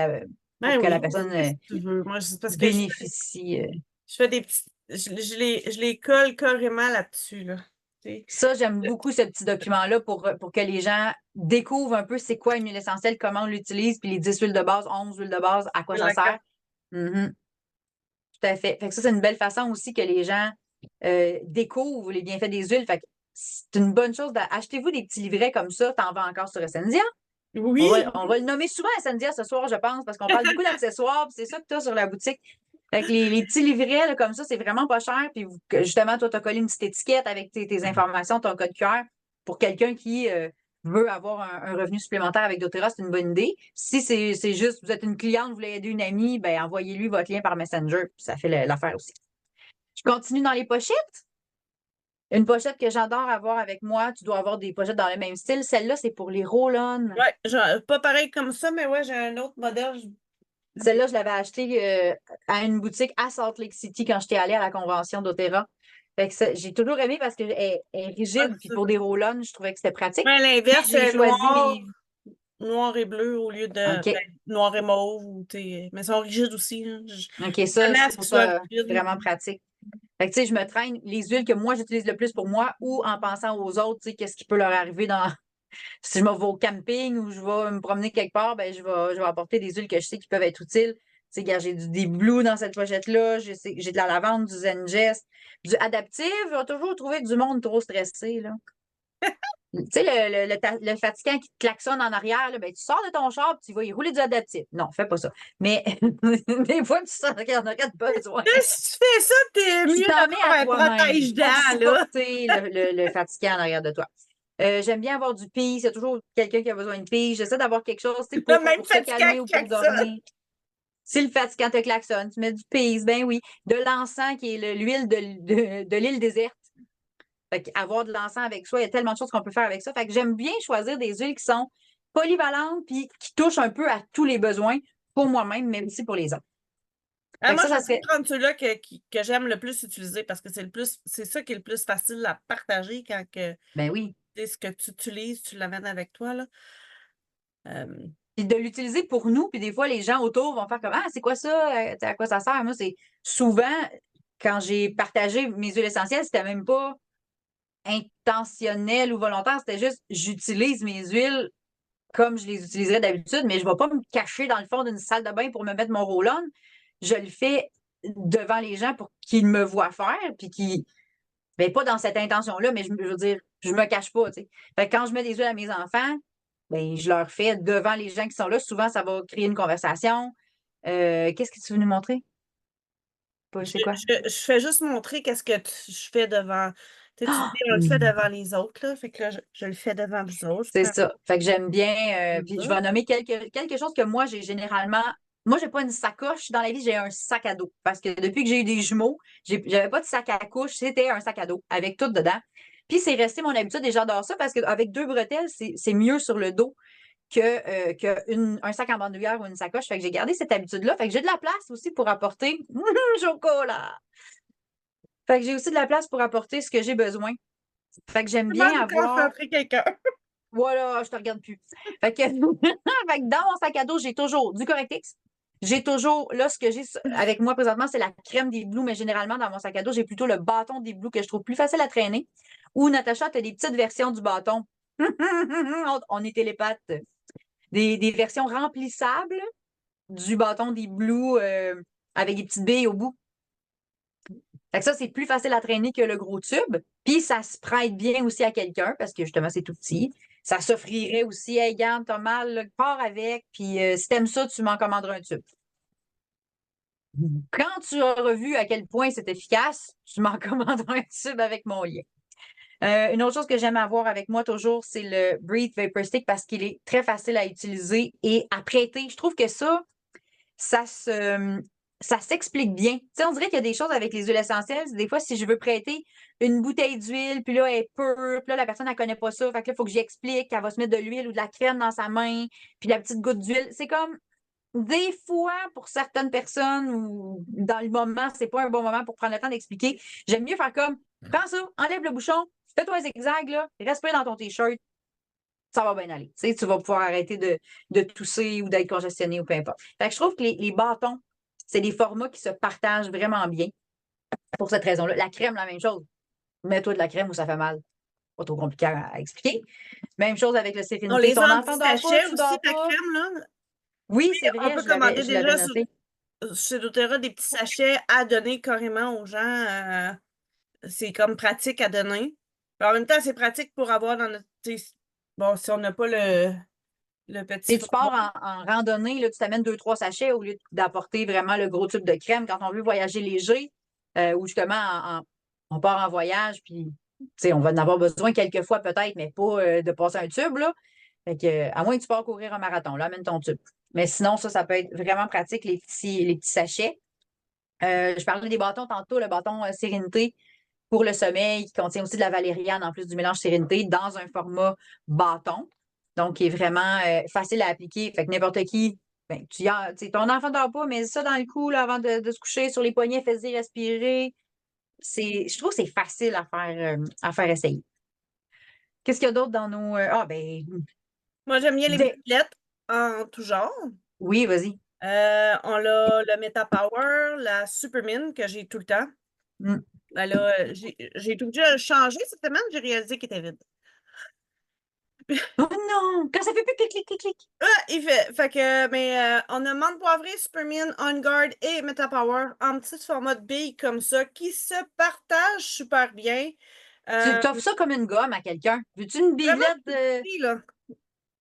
que la oui, personne si tu veux. Moi, c'est parce que bénéficie. je fais des petits je les colle carrément là-dessus, là. Tu Ça, j'aime beaucoup ce petit document-là pour que les gens découvrent un peu c'est quoi une huile essentielle, comment on l'utilise, puis les 10 huiles de base, 11 huiles de base, à quoi sais, ça la sert. carte. Mhm, tout à fait. Fait que ça, c'est une belle façon aussi que les gens découvrent les bienfaits des huiles. Fait que c'est une bonne chose. Achetez-vous des petits livrets comme ça. T'en vends encore sur Essendia. Oui! On va le nommer souvent Essendia ce soir, je pense, parce qu'on parle beaucoup d'accessoires, puis c'est ça que tu as sur la boutique. Fait que les petits livrets là, comme ça, c'est vraiment pas cher. Puis justement, toi, tu as collé une petite étiquette avec tes informations, ton code QR pour quelqu'un qui veut avoir un revenu supplémentaire avec doTERRA, c'est une bonne idée. Si c'est juste, vous êtes une cliente, vous voulez aider une amie, ben envoyez-lui votre lien par Messenger, puis ça fait l'affaire aussi. Je continue dans les pochettes. Une pochette que j'adore avoir avec moi, tu dois avoir des pochettes dans le même style. Celle-là, c'est pour les roll-on. Ouais, pas pareil comme ça, mais ouais, j'ai un autre modèle. Celle-là, je l'avais achetée à une boutique à Salt Lake City quand j'étais allée à la convention doTERRA. Fait que j'ai toujours aimé parce qu'elle est rigide, puis pour des roll-on, je trouvais que c'était pratique. Mais à Puis l'inverse, j'ai choisi mes. noir et bleu au lieu de OK. noir et mauve. Mais ils sont rigides aussi, hein. OK, ça, Jamais à je ce trouve qu'ils soient ça rigides. vraiment pratique. Fait que, tu sais, je me traîne les huiles que moi, j'utilise le plus pour moi ou en pensant aux autres, tu sais, qu'est-ce qui peut leur arriver dans. Si je me vais au camping ou je vais me promener quelque part, ben, je vais apporter des huiles que je sais qui peuvent être utiles. Tu sais, gars, des Blue dans cette pochette-là, j'ai de la lavande, du Zengest, du Adaptive. Je vais toujours trouver du monde trop stressé, là. Tu sais, le fatigant qui te klaxonne en arrière, là, ben, tu sors de ton char et tu vas y rouler du Adaptive. Non, fais pas ça. Mais des fois, tu sens qu'il y en aurait besoin. Là, si tu fais ça, t'es Tu mieux t'en mets à d'avoir un toi-même pour protège-dents, là. supporter le fatigant en arrière de toi. J'aime bien avoir du peace. Il y a toujours quelqu'un qui a besoin de peace. J'essaie d'avoir quelque chose tu sais, Le même pour se fatigant calmer ou qui pour klaxonne. dormir. Si le fatigant te klaxonne, tu mets du peace, ben oui. De l'encens qui est l'huile de l'île déserte. Fait avoir de l'encens avec soi, il y a tellement de choses qu'on peut faire avec ça. Fait que j'aime bien choisir des huiles qui sont polyvalentes puis qui touchent un peu à tous les besoins pour moi-même, mais aussi pour les autres. Ah, Fait que moi, ça j'essaie de serait. prendre ceux-là que j'aime le plus utiliser parce que c'est ça qui est le plus facile à partager quand Ben oui. ce que tu utilises, tu l'amènes avec toi, là. Puis de l'utiliser pour nous, puis des fois, les gens autour vont faire comme Ah, c'est quoi ça? À quoi ça sert? Moi, c'est souvent, quand j'ai partagé mes huiles essentielles, c'était même pas intentionnel ou volontaire, c'était juste j'utilise mes huiles comme je les utiliserais d'habitude, mais je ne vais pas me cacher dans le fond d'une salle de bain pour me mettre mon roll-on. Je le fais devant les gens pour qu'ils me voient faire, puis qu'ils. Ben, pas dans cette intention-là, mais je veux dire, je me cache pas, tu sais. Fait que quand je mets des huiles à mes enfants, ben, je leur fais devant les gens qui sont là. Souvent, ça va créer une conversation. Qu'est-ce que tu veux nous montrer? Pas, Je, c'est quoi? je fais juste montrer qu'est-ce que je fais devant. Tu sais, tu dis, Ah! on le fait devant les autres, là. Fait que là, je le fais devant vous autres. Je C'est prends ça. Fait que j'aime bien. Puis je ça. vais nommer quelque chose que moi, j'ai généralement. Moi, j'ai pas une sacoche dans la vie, j'ai un sac à dos. Parce que depuis que j'ai eu des jumeaux, j'avais pas de sac à couche, c'était un sac à dos avec tout dedans. Puis c'est resté mon habitude et j'adore ça parce qu'avec deux bretelles, c'est mieux sur le dos que un sac en bandoulière ou une sacoche. Fait que j'ai gardé cette habitude-là. Fait que j'ai de la place aussi pour apporter chocolat. Fait que j'ai aussi de la place pour apporter ce que j'ai besoin. Fait que j'aime Comment bien de avoir. concentrer quelqu'un. Voilà, je te regarde plus. Fait que, fait que dans mon sac à dos, j'ai toujours du Correctix. J'ai toujours, là, ce que j'ai avec moi présentement, c'est la crème des Blues, mais généralement, dans mon sac à dos, j'ai plutôt le bâton des Blues que je trouve plus facile à traîner. Ou Natacha, tu as des petites versions du bâton. On est télépathe. Des versions remplissables du bâton des Blues avec des petites billes au bout. Fait que ça, c'est plus facile à traîner que le gros tube. Puis ça se prête bien aussi à quelqu'un parce que justement, c'est tout petit. Ça s'offrirait aussi, hey, garde, t'as mal, là, pars avec. Puis si t'aimes ça, tu m'en commanderas un tube. Quand tu auras vu à quel point c'est efficace, tu m'en commanderas un tube avec mon lien. Une autre chose que j'aime avoir avec moi toujours, c'est le Breathe Vapor Stick parce qu'il est très facile à utiliser et à prêter. Je trouve que ça se, ça s'explique bien. Tu sais, on dirait qu'il y a des choses avec les huiles essentielles. Des fois, si je veux prêter une bouteille d'huile, puis là, elle est pure, puis là, la personne, elle connaît pas ça. Fait que là, il faut que j'explique qu'elle va se mettre de l'huile ou de la crème dans sa main, puis la petite goutte d'huile. C'est comme, des fois, pour certaines personnes, ou dans le moment, c'est pas un bon moment pour prendre le temps d'expliquer. J'aime mieux faire comme, prends ça, enlève le bouchon, fais-toi un zigzag, là, respire dans ton T-shirt, ça va bien aller. Tu sais, tu vas pouvoir arrêter de tousser ou d'être congestionné ou peu importe. Fait que je trouve que les bâtons, c'est des formats qui se partagent vraiment bien. pour cette raison-là. La crème, la même chose. Mets-toi de la crème où ça fait mal. Pas trop compliqué à expliquer. Même chose avec le On sérénité. les Ton a en enfant petits dort pas, sachets tu aussi, dors ta pas. crème, là. Oui, c'est On vrai, peut commander je l'avais déjà noté. chez doTERRA des petits sachets à donner carrément aux gens. C'est comme pratique à donner. En même temps, c'est pratique pour avoir dans notre. Bon, si on n'a pas le petit Tu format. pars en randonnée, là, tu t'amènes 2, 3 sachets au lieu d'apporter vraiment le gros tube de crème quand on veut voyager léger ou justement on part en voyage, puis on va en avoir besoin quelques fois peut-être, mais pas de passer un tube. Là. Fait que, à moins que tu pars courir un marathon, là, amène ton tube. Mais sinon, ça peut être vraiment pratique, les petits sachets. Je parlais des bâtons tantôt, le bâton Sérénité pour le sommeil, qui contient aussi de la valériane en plus du mélange Sérénité dans un format bâton. Donc, qui est vraiment facile à appliquer. Fait que n'importe qui, ben, ton enfant ne dort pas, mais ça dans le cou là, avant de se coucher sur les poignets, fais-y respirer. Je trouve que c'est facile à faire essayer. Qu'est-ce qu'il y a d'autre dans nos. Ah, ben. Moi, j'aime bien les des- bicyclettes en tout genre. Oui, vas-y. On a le Meta Power, la Supermin que j'ai tout le temps. Mm. Ben là, j'ai tout déjà changé cette semaine, j'ai réalisé qu'il était vide. Oh non! Quand ça fait plus clic, clic, clic, clic. Ah, il fait que, mais on a menthe poivrée, Superman, On Guard et Meta Power en petit format de billes comme ça qui se partagent super bien. Tu Euh, offres ça comme une gomme à quelqu'un. Veux-tu une Vraiment biblette tout de. petit, là.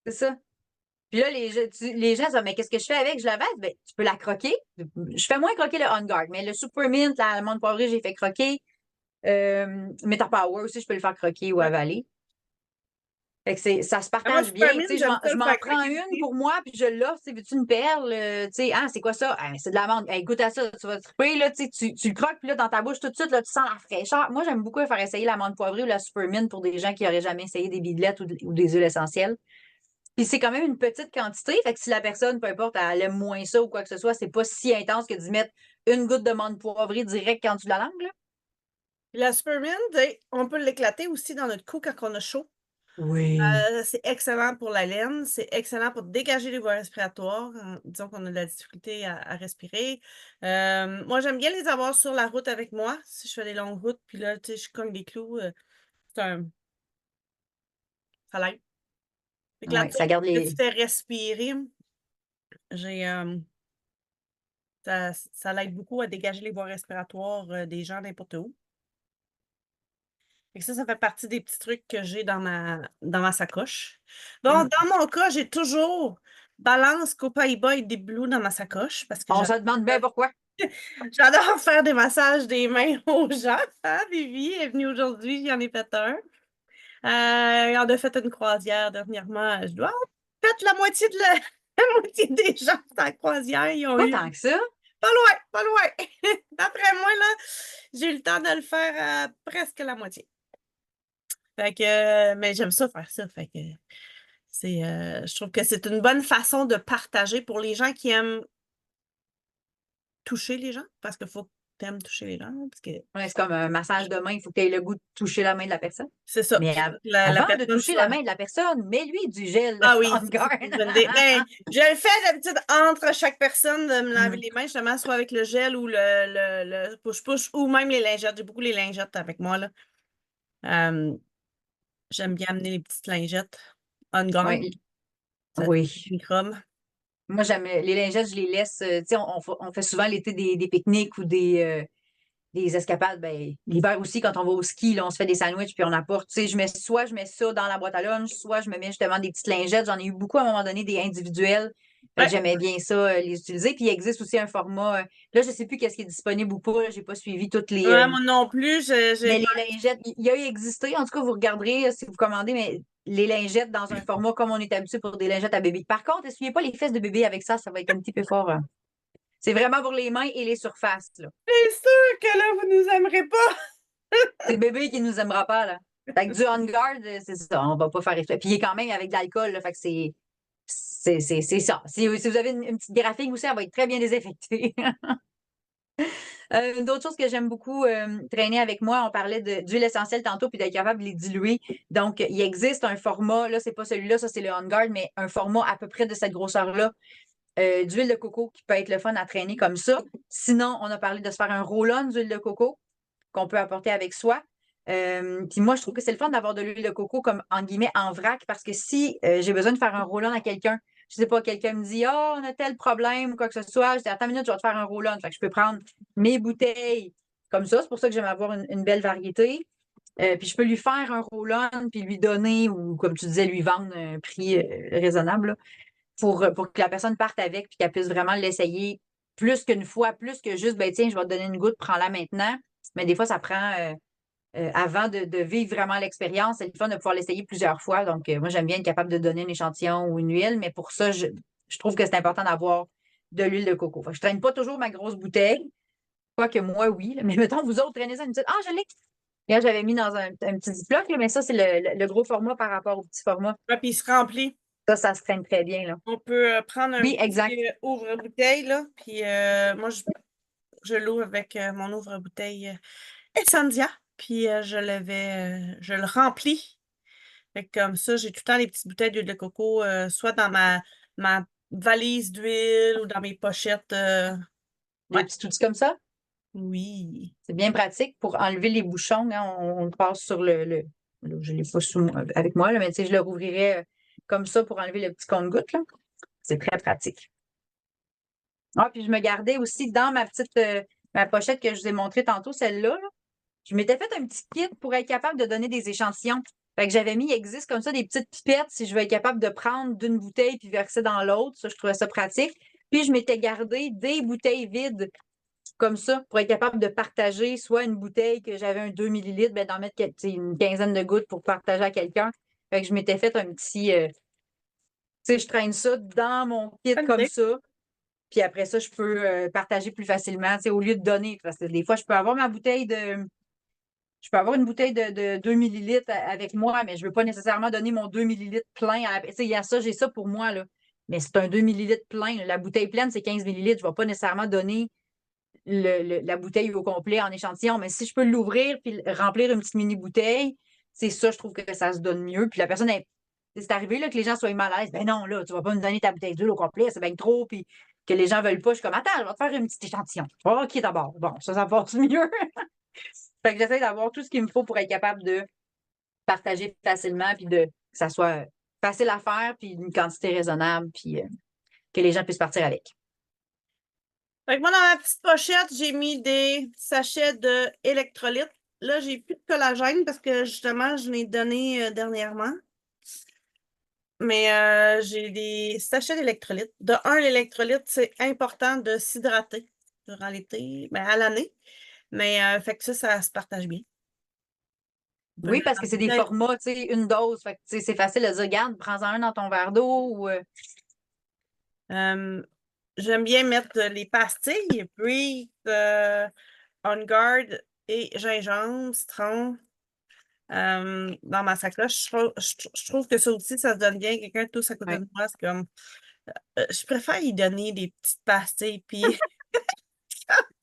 C'est ça. Puis là, les gens disent, mais qu'est-ce que je fais avec? Je la veste? Ben, tu peux la croquer. Je fais moins croquer le On Guard, mais le Super Mint, la allemande poivrée, j'ai fait croquer. Meta Power aussi, je peux le faire croquer ou Ouais. avaler. Fait que ça se Ah, moi, partage bien. Superman, Tu sais, j'aime ça je le m'en faire prends croquer une aussi. pour moi, puis je l'offre. Tu sais, veux-tu une perle? Tu sais, ah, c'est quoi ça? Ah, c'est de l'amande. Hey, goûte à ça, tu vas te triper, là, tu le croques, puis là, dans ta bouche, tout de suite, là, tu sens la fraîcheur. Moi, j'aime beaucoup faire essayer l'amande poivrée ou la Super Mint pour des gens qui n'auraient jamais essayé des bidelettes ou des huiles essentielles. Puis c'est quand même une petite quantité. Fait que si la personne, peu importe, elle aime moins ça ou quoi que ce soit, c'est pas si intense que d'y mettre une goutte de menthe poivrée direct quand tu la langues, là. La Superman, on peut l'éclater aussi dans notre cou quand on a chaud. Oui. C'est excellent pour la laine, c'est excellent pour dégager les voies respiratoires, disons qu'on a de la difficulté à respirer. Moi, j'aime bien les avoir sur la route avec moi, si je fais des longues routes, puis là, tu sais, je cogne des clous, c'est un ça l'aide. Fait que la Oui, ça tour garde que tu les. fais respirer, j'ai, ça l'aide beaucoup à dégager les voies respiratoires, des gens n'importe où. Fait que ça fait partie des petits trucs que j'ai dans ma sacoche. Bon, Mm. dans mon cas, j'ai toujours Balance, Copaiba et des Blue dans ma sacoche parce que On se demande bien pourquoi. j'adore faire des massages des mains aux gens. Hein, Vivi est venue aujourd'hui, j'en ai fait un. On a fait une croisière dernièrement. Je dois avoir fait la moitié la moitié des gens sur la croisière, ils ont Pas eu tant que ça. pas loin, pas loin. D'après moi, là, j'ai eu le temps de le faire à presque la moitié. Fait que, mais j'aime ça faire ça. Fait que je trouve que c'est une bonne façon de partager pour les gens qui aiment toucher les gens, parce qu'il faut que tu aimes toucher les gens, hein, parce que Ouais, c'est comme un massage de main, il faut que tu aies le goût de toucher la main de la personne. c'est ça. Mais Puis faut que la avant de personne toucher la soit. main de la personne, mets-lui du gel Ah on oui, ça, guard. c'est une bonne idée. Ben, je le fais d'habitude entre chaque personne de me laver Mm. les mains, justement, soit avec le gel ou le push-push, ou même les lingettes. J'ai beaucoup les lingettes avec moi, là. Euh, J'aime bien amener les petites lingettes on guard. Oui. Ça tue Oui. les microbes. Moi, j'aime les lingettes, je les laisse. Tu sais, on fait souvent l'été des pique-niques ou des escapades. Ben, l'hiver aussi, quand on va au ski, là, on se fait des sandwichs puis on apporte. Tu sais, soit je mets ça dans la boîte à lunch, soit je me mets justement des petites lingettes. J'en ai eu beaucoup à un moment donné, des individuels. Fait que Ouais. j'aimais bien ça, les utiliser. Puis il existe aussi un format. Là, je ne sais plus qu'est-ce qui est disponible ou pas. Je n'ai pas suivi toutes les. Ouais, moi non plus, Mais les lingettes, il y a existé. En tout cas, vous regarderez si vous commandez, mais les lingettes dans un format comme on est habitué pour des lingettes à bébé. Par contre, essuyez pas les fesses de bébé avec ça va être un petit peu fort. C'est vraiment pour les mains et les surfaces, là. c'est sûr que là, vous nous aimerez pas. C'est le bébé qui nous aimera pas, là. Fait que du on guard, c'est ça, on va pas faire exprès. Puis il est quand même avec de l'alcool, là, fait que c'est ça. Si vous avez une petite graphine aussi, elle va être très bien désinfectée. D'autres choses que j'aime beaucoup traîner avec moi, on parlait d'huile essentielle tantôt, puis d'être capable de les diluer. Donc, il existe un format, là, c'est pas celui-là, ça c'est le On Guard, mais un format à peu près de cette grosseur-là d'huile de coco qui peut être le fun à traîner comme ça. Sinon, on a parlé de se faire un roll-on d'huile de coco qu'on peut apporter avec soi. Puis moi, je trouve que c'est le fun d'avoir de l'huile de coco comme, en guillemets, en vrac, parce que si j'ai besoin de faire un roll-on à quelqu'un, je sais pas, quelqu'un me dit, oh, on a tel problème ou quoi que ce soit, je dis, attends une minute, je vais te faire un roll-on. Fait que je peux prendre mes bouteilles comme ça. C'est pour ça que j'aime avoir une belle variété. Puis je peux lui faire un roll-on, puis lui donner, ou comme tu disais, lui vendre un prix raisonnable, là, pour que la personne parte avec, puis qu'elle puisse vraiment l'essayer plus qu'une fois, plus que juste, ben tiens, je vais te donner une goutte, prends-la maintenant. Mais des fois, ça prend, avant de vivre vraiment l'expérience, c'est le fun de pouvoir l'essayer plusieurs fois. Donc, moi, j'aime bien être capable de donner un échantillon ou une huile, mais pour ça, je trouve que c'est important d'avoir de l'huile de coco. Fait que je traîne pas toujours ma grosse bouteille, quoique moi, oui. Là, mais mettons, vous autres, traînez ça, une petite. Ah, je l'ai! Regarde, j'avais mis dans un petit ziploc, là, mais ça, c'est le gros format par rapport au petit format. Ouais, puis il se remplit. Ça se traîne très bien, là. On peut prendre un Oui, exact. petit ouvre-bouteille, là, puis moi, je l'ouvre avec mon ouvre-bouteille Essendia, puis je le remplis. Fait que comme ça, j'ai tout le temps les petites bouteilles d'huile de coco, soit dans ma valise d'huile ou dans mes pochettes. Des Ouais, petits outils comme ça. oui. C'est bien pratique pour enlever les bouchons. Hein. On le passe sur là, je ne l'ai pas avec moi, là, mais tu sais, je le rouvrirais comme ça pour enlever le petit compte-gouttes, là. C'est très pratique. Ah, puis je me gardais aussi dans ma petite ma pochette que je vous ai montrée tantôt, celle-là, là. Je m'étais fait un petit kit pour être capable de donner des échantillons. Fait que j'avais mis, il existe comme ça des petites pipettes si je veux être capable de prendre d'une bouteille puis verser dans l'autre. Ça, je trouvais ça pratique. Puis je m'étais gardé des bouteilles vides comme ça pour être capable de partager soit une bouteille que j'avais un 2 millilitres, ben d'en mettre une quinzaine de gouttes pour partager à quelqu'un. Fait que je m'étais fait un petit, tu sais, je traîne ça dans mon kit Bonne comme idée. ça. Puis après ça, je peux partager plus facilement, tu sais, au lieu de donner. Parce que des fois, je peux avoir ma bouteille de. Je peux avoir une bouteille de 2 millilitres avec moi, mais je ne veux pas nécessairement donner mon 2 millilitres plein à la. Tu sais, il y a ça, j'ai ça pour moi, là. Mais c'est un 2 millilitres plein. La bouteille pleine, c'est 15 millilitres. Je ne vais pas nécessairement donner la bouteille au complet en échantillon. Mais si je peux l'ouvrir puis remplir une petite mini-bouteille, c'est ça, je trouve que ça se donne mieux. Puis la personne est. C'est arrivé là, que les gens soient mal à l'aise. Ben non, là, tu ne vas pas me donner ta bouteille d'huile au complet, c'est bien trop. Puis que les gens ne veulent pas. Je suis comme, attends, je vais te faire un petit échantillon. OK, d'abord. Bon, ça passe mieux. Fait que j'essaie d'avoir tout ce qu'il me faut pour être capable de partager facilement, puis que ça soit facile à faire, puis d'une quantité raisonnable, puis que les gens puissent partir avec. Fait que moi, dans ma petite pochette, j'ai mis des sachets d'électrolytes. Là, j'ai plus de collagène parce que justement, je l'ai donné dernièrement. Mais j'ai des sachets d'électrolytes. De un, l'électrolyte, c'est important de s'hydrater durant l'été, ben, à l'année. Mais fait que ça se partage bien. On peut le Oui, mettre parce dans que la c'est des bouteille. formats, tu sais, une dose. Fait que, tu sais, c'est facile de dire, regarde, prends-en un dans ton verre d'eau. Ou, Euh, J'aime bien mettre les pastilles, puis On Guard et gingembre, citron dans ma sacoche. Je trouve que ça aussi, ça se donne bien. Quelqu'un tous à côté ouais. de moi, c'est comme. Je préfère y donner des petites pastilles, puis.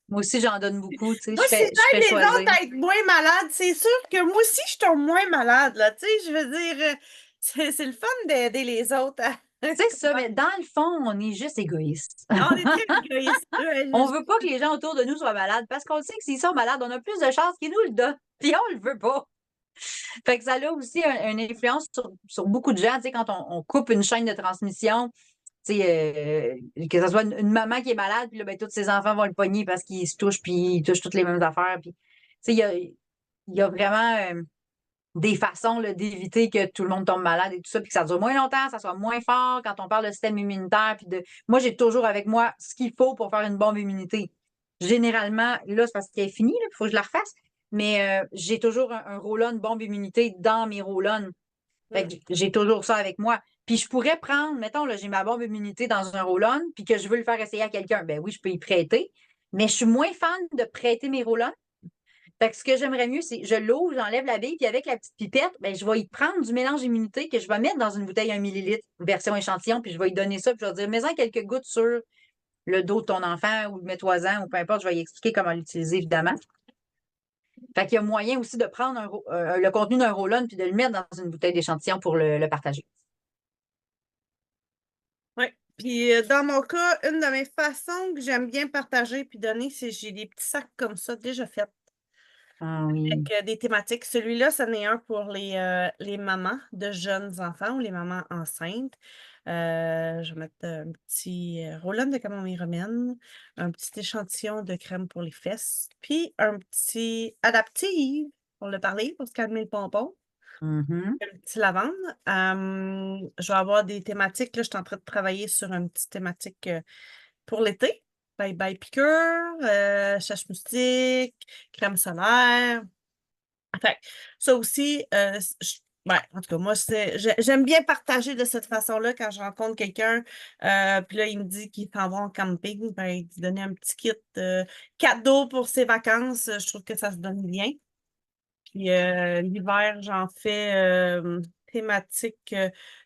Moi aussi, j'en donne beaucoup, tu sais, Moi, si je fais j'aide les choisir. autres à être moins malades, c'est sûr que moi aussi, je tombe moins malade, là. Tu sais, je veux dire, c'est le fun d'aider les autres à. C'est ça, mais dans le fond, on est juste égoïste. On est très égoïste. On veut pas que les gens autour de nous soient malades parce qu'on sait que s'ils sont malades, on a plus de chances qu'ils nous le donnent. Puis on le veut pas. Fait que ça a aussi une influence sur beaucoup de gens, tu sais, quand on coupe une chaîne de transmission, tu sais, que ce soit une maman qui est malade, puis là, ben, tous ses enfants vont le pogner parce qu'ils se touchent, puis ils touchent toutes les mêmes affaires. Puis, tu sais, il y a vraiment des façons là, d'éviter que tout le monde tombe malade et tout ça, puis que ça dure moins longtemps, ça soit moins fort quand on parle de système immunitaire. Puis moi, j'ai toujours avec moi ce qu'il faut pour faire une bombe immunité. Généralement, là, c'est parce qu'elle est finie, il faut que je la refasse. Mais j'ai toujours un roll-on bombe immunité dans mes roll-on. Fait que j'ai toujours ça avec moi. Puis je pourrais prendre, mettons, là, j'ai ma bombe immunité dans un roll-on, puis que je veux le faire essayer à quelqu'un. Ben oui, je peux y prêter. Mais je suis moins fan de prêter mes roll-on. Fait que ce que j'aimerais mieux, c'est je l'ouvre, j'enlève la bille, puis avec la petite pipette, ben, je vais y prendre du mélange immunité que je vais mettre dans une bouteille 1 millilitre, version échantillon, puis je vais y donner ça, puis je vais dire, mets-en quelques gouttes sur le dos de ton enfant ou mets-toi-en, ou peu importe, je vais y expliquer comment l'utiliser, évidemment. Fait qu'il y a moyen aussi de prendre le contenu d'un roll-on puis de le mettre dans une bouteille d'échantillon pour le partager. Oui, Puis dans mon cas, une de mes façons que j'aime bien partager puis donner, c'est j'ai des petits sacs comme ça déjà faits Ah oui. avec des thématiques. Celui-là, c'en est un pour les mamans de jeunes enfants ou les mamans enceintes. Je vais mettre un petit roll-on de camomille romaine, un petit échantillon de crème pour les fesses, puis un petit adaptive pour le parler, pour se calmer le pompon. Mhm. Un petit lavande. Je vais avoir des thématiques. Là, je suis en train de travailler sur une petite thématique pour l'été. Bye bye piqûre, chasse moustique, crème solaire. Fait que ça aussi, ouais, en tout cas, moi, j'aime bien partager de cette façon-là quand je rencontre quelqu'un. Puis là, il me dit qu'il s'en va en camping. Ben, il dit donner un petit kit cadeau pour ses vacances. Je trouve que ça se donne bien. Puis l'hiver, j'en fais thématique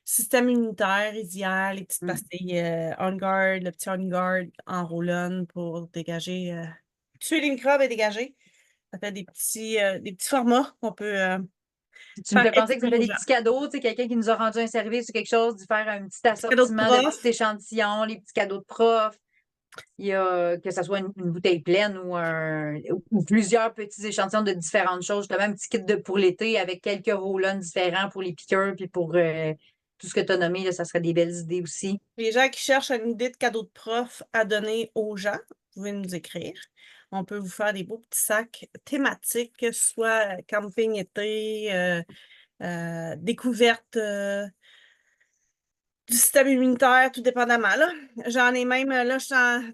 système immunitaire, idéal, les petites Mm. pastilles On Guard, le petit On Guard en roll-on pour dégager, tuer les microbes et dégager. Ça fait des petits formats qu'on peut Tu me faire fais penser que ça essayer fait aux des gens. petits cadeaux, tu sais, quelqu'un qui nous a rendu un service ou quelque chose, d'y faire un petit Petit cadeau de assortiment de petits prof. échantillons, les petits cadeaux de prof. Il y a, que ce soit une bouteille pleine ou plusieurs petits échantillons de différentes choses. Justement, un petit kit pour l'été avec quelques roll différents pour les piqûres puis pour tout ce que tu as nommé, là, ça serait des belles idées aussi. Les gens qui cherchent une idée de cadeau de prof à donner aux gens, vous pouvez nous écrire. On peut vous faire des beaux petits sacs thématiques, soit camping été, découverte du système immunitaire, tout dépendamment. Là. J'en ai même, là,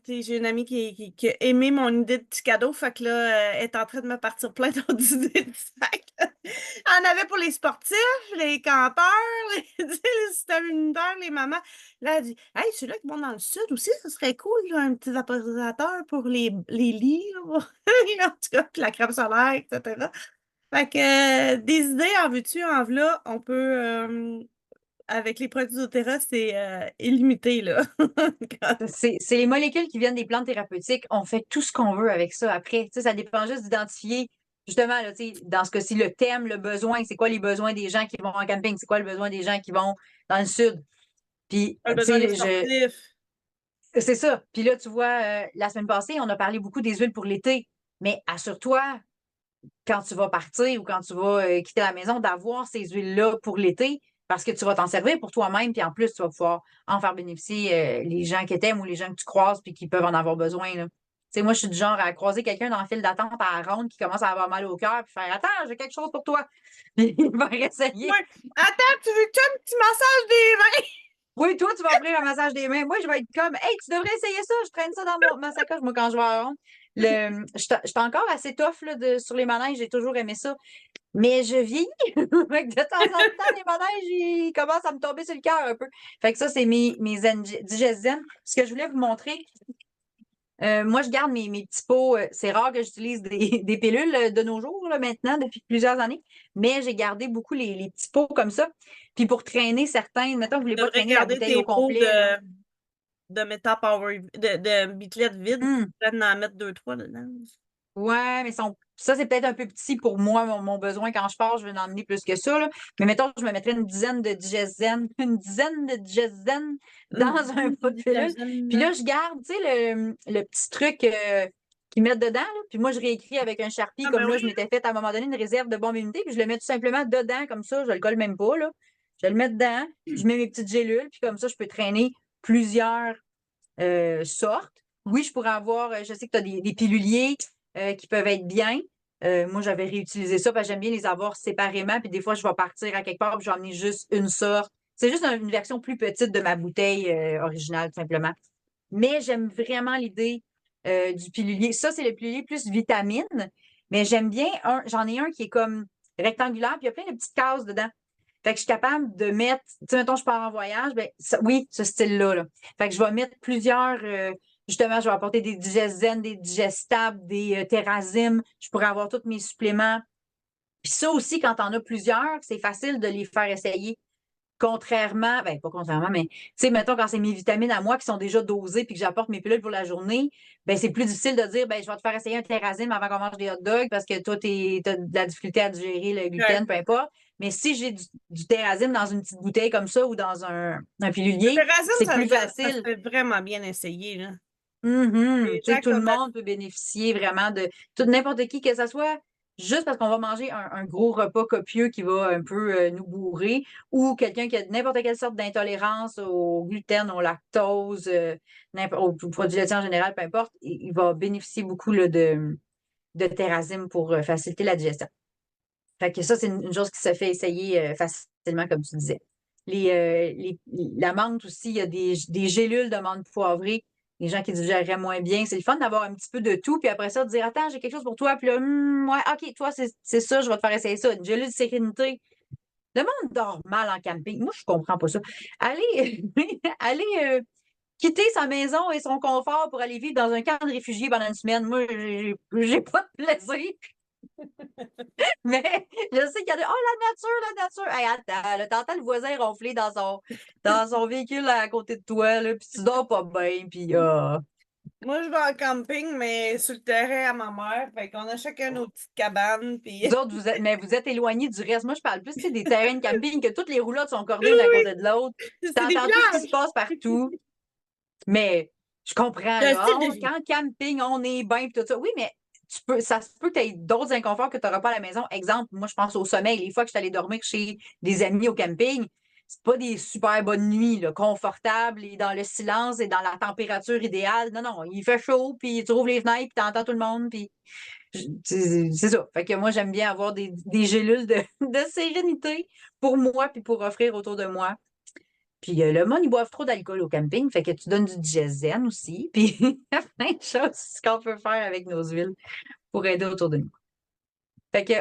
j'ai une amie qui a aimé mon idée de petit cadeau, fait que là, elle est en train de me partir plein d'autres idées de sacs. Elle en avait pour les sportifs, les campeurs, tu sais, le système immunitaire, les mamans. Là, elle dit, hey, ceux-là qui vont dans le sud aussi, ce serait cool, là, un petit vaporisateur pour les lits, là, en tout cas, puis la crème solaire, etc. Fait que des idées en veux-tu, en voilà, on peut, avec les produits doTERRA, c'est illimité, là. C'est les molécules qui viennent des plantes thérapeutiques. On fait tout ce qu'on veut avec ça après. Tu sais, ça dépend juste d'identifier, justement, là, tu sais, dans ce cas-ci, le thème, le besoin. C'est quoi les besoins des gens qui vont en camping? C'est quoi le besoin des gens qui vont dans le sud? Puis, Un tu besoin des sais, sportifs. c'est ça. Puis là, tu vois, la semaine passée, on a parlé beaucoup des huiles pour l'été. Mais assure-toi, quand tu vas partir ou quand tu vas quitter la maison, d'avoir ces huiles-là pour l'été parce que tu vas t'en servir pour toi-même. Puis en plus, tu vas pouvoir en faire bénéficier les gens que tu aimes ou les gens que tu croises puis qui peuvent en avoir besoin, là. Tu sais, moi, je suis du genre à croiser quelqu'un dans le file d'attente à la ronde qui commence à avoir mal au cœur puis faire Attends, j'ai quelque chose pour toi. Puis il va essayer. Ouais. Attends, tu veux-tu un petit massage des mains? Oui, toi, tu vas offrir un massage des mains. Moi, je vais être comme, hey, tu devrais essayer ça. Je traîne ça dans ma sacoche, moi, quand je vais à la ronde. Je suis encore assez tough là, sur les manèges. J'ai toujours aimé ça. Mais je vieillis. Fait que de temps en temps, les manèges, ils commencent à me tomber sur le cœur un peu. Fait que ça, c'est mes Digeszen. Ce que je voulais vous montrer, moi, je garde mes petits pots. C'est rare que j'utilise des pilules de nos jours, là, maintenant, depuis plusieurs années. Mais j'ai gardé beaucoup les petits pots comme ça. Puis pour traîner certains, mettons, je ne voulais Tu pas devrais traîner la garder bouteille au tes pots complet, là. de Meta Power, de bitlette vide. Tu Hum. pourrais en mettre deux, trois dedans. Ouais, mais ça, c'est peut-être un peu petit pour moi, mon besoin. Quand je pars, je vais en emmener plus que ça, là. Mais mettons, je me mettrais une dizaine de Digeszen, une dizaine de Digeszen dans un pot de pilule. Puis là, je garde, tu sais, le petit truc qu'ils mettent dedans, là. Puis moi, je réécris avec un Sharpie, Ah, comme ben là, oui. je m'étais fait à un moment donné une réserve de bombe immunité, puis je le mets tout simplement dedans, comme ça, je le colle même pas, là. Je le mets dedans, je mets mes petites gélules, puis comme ça, je peux traîner plusieurs sortent. Oui, je pourrais avoir, je sais que tu as des piluliers qui peuvent être bien. Moi, j'avais réutilisé ça parce que j'aime bien les avoir séparément. Puis des fois, je vais partir à quelque part et je vais emmener juste une sorte. C'est juste une version plus petite de ma bouteille originale, tout simplement. Mais j'aime vraiment l'idée du pilulier. Ça, c'est le pilulier plus vitamine. Mais j'aime bien j'en ai un qui est comme rectangulaire, puis il y a plein de petites cases dedans. Fait que je suis capable de mettre, tu sais, mettons, je pars en voyage, ben, oui, ce style-là, là. Fait que je vais mettre plusieurs, justement, je vais apporter des digesènes, des digestables, des Terrazim. Je pourrais avoir tous mes suppléments. Puis ça aussi, quand on a plusieurs, c'est facile de les faire essayer. Contrairement, ben pas contrairement, mais tu sais, mettons, quand c'est mes vitamines à moi qui sont déjà dosées puis que j'apporte mes pilules pour la journée, ben c'est plus difficile de dire, ben je vais te faire essayer un Terrazim avant qu'on mange des hot dogs parce que toi, t'as de la difficulté à digérer le gluten, Ouais. peu importe. Mais si j'ai du Terrazine dans une petite bouteille comme ça ou dans un pilulier, Le raisin, c'est plus ça facile. se fait vraiment bien essayer, là. Tu Les sais, gens tout qui le ont de la- monde peut bénéficier vraiment de tout n'importe qui, que ce soit juste parce qu'on va manger un gros repas copieux qui va un peu nous bourrer, ou quelqu'un qui a n'importe quelle sorte d'intolérance au gluten, au lactose, aux produits laitiers en général, peu importe, il va bénéficier beaucoup là, de Terrazine pour faciliter la digestion. Fait que ça, c'est une chose qui se fait essayer facilement, comme tu disais. La menthe aussi, il y a des gélules de menthe poivrée. Les gens qui digèrent moins bien. C'est le fun d'avoir un petit peu de tout, puis après ça, de dire attends, j'ai quelque chose pour toi, puis là, ouais, OK, toi, c'est ça, je vais te faire essayer ça. Une gélule de sérénité. Le monde dort mal en camping. Moi, je comprends pas ça. Allez, allez quitter sa maison et son confort pour aller vivre dans un camp de réfugiés pendant une semaine. Moi, j'ai pas de plaisir. Mais je sais qu'il y a des oh, la nature, la nature. Hey, attends, là, t'entends le voisin ronfler dans son véhicule à côté de toi, là, puis tu dors pas bien, puis Moi, je vais en camping, mais sur le terrain à ma mère. Fait qu'on a chacun nos petites cabanes, puis... vous autres, mais vous êtes éloignés du reste. Moi, je parle plus, tu sais, des terrains de camping, que toutes les roulottes sont cordées une à côté de l'autre. Tu C'est des t'entends tout ce qui se villages! passe partout. Mais je comprends, C'est un là. style de Oh, vie. quand camping, on est bien, puis tout ça. Oui, mais ça se peut que tu aies d'autres inconforts que tu n'auras pas à la maison. Exemple, moi, je pense au sommeil. Les fois que je suis allée dormir chez des amis au camping, c'est pas des super bonnes nuits, là, confortables et dans le silence et dans la température idéale. Non, non, il fait chaud, puis tu ouvres les fenêtres, puis tu entends tout le monde, puis c'est ça. Fait que moi, j'aime bien avoir des gélules de sérénité pour moi, puis pour offrir autour de moi. Puis le monde, ils boivent trop d'alcool au camping, fait que tu donnes du diesel aussi. Puis il y a plein de choses qu'on peut faire avec nos huiles pour aider autour de nous. Fait que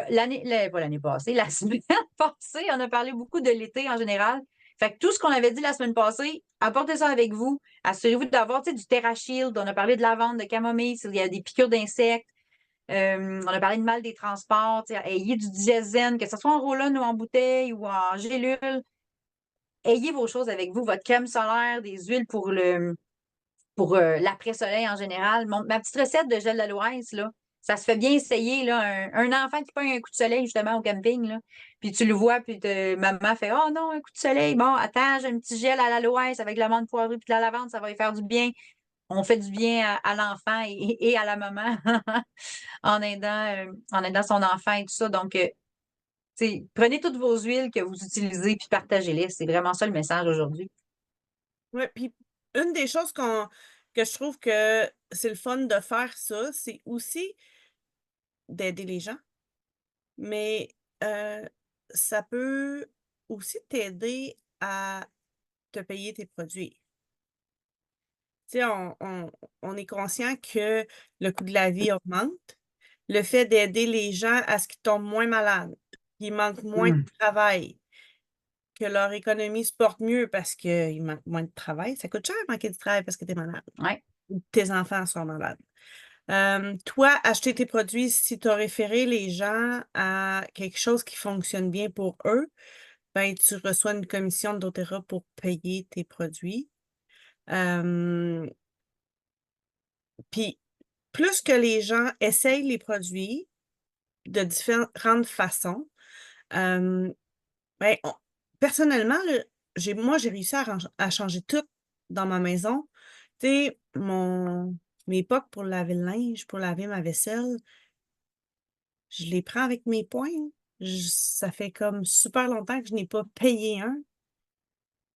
pas l'année passée, la semaine passée, on a parlé beaucoup de l'été en général. Fait que tout ce qu'on avait dit la semaine passée, apportez ça avec vous. Assurez-vous d'avoir, tu sais, du TerraShield. On a parlé de lavande, de camomille, s'il y a des piqûres d'insectes. On a parlé de mal des transports. Tu sais, ayez du diesel, que ce soit en roll-on ou en bouteille ou en gélule. Ayez vos choses avec vous, votre crème solaire, des huiles pour l'après-soleil en général. Ma petite recette de gel d'aloès, là, ça se fait bien essayer. Là, un enfant qui prend un coup de soleil justement au camping, là, puis tu le vois, puis maman fait oh non, un coup de soleil. Bon, attends, j'ai un petit gel à l'aloès avec de la menthe poivrée puis de la lavande, ça va lui faire du bien. On fait du bien à l'enfant et à la maman en aidant son enfant et tout ça. Donc, prenez toutes vos huiles que vous utilisez puis partagez-les. C'est vraiment ça le message aujourd'hui. Ouais, puis une des choses que je trouve que c'est le fun de faire ça, c'est aussi d'aider les gens, mais ça peut aussi t'aider à te payer tes produits. Tu sais, on est conscient que le coût de la vie augmente. Le fait d'aider les gens à ce qu'ils tombent moins malades, qu'ils manquent moins de Mm. travail, que leur économie se porte mieux parce qu'ils manquent moins de travail. Ça coûte cher manquer de travail parce que tu es malade Ouais. ou que tes enfants sont malades. Toi, acheter tes produits, si tu as référé les gens à quelque chose qui fonctionne bien pour eux, ben, tu reçois une commission de doTERRA pour payer tes produits. Puis, plus que les gens essayent les produits de différentes façons, euh, ben, personnellement, là, moi, j'ai réussi à changer tout dans ma maison. Tu sais, mes pocs pour laver le linge, pour laver ma vaisselle, je les prends avec mes points. Ça fait comme super longtemps que je n'ai pas payé un.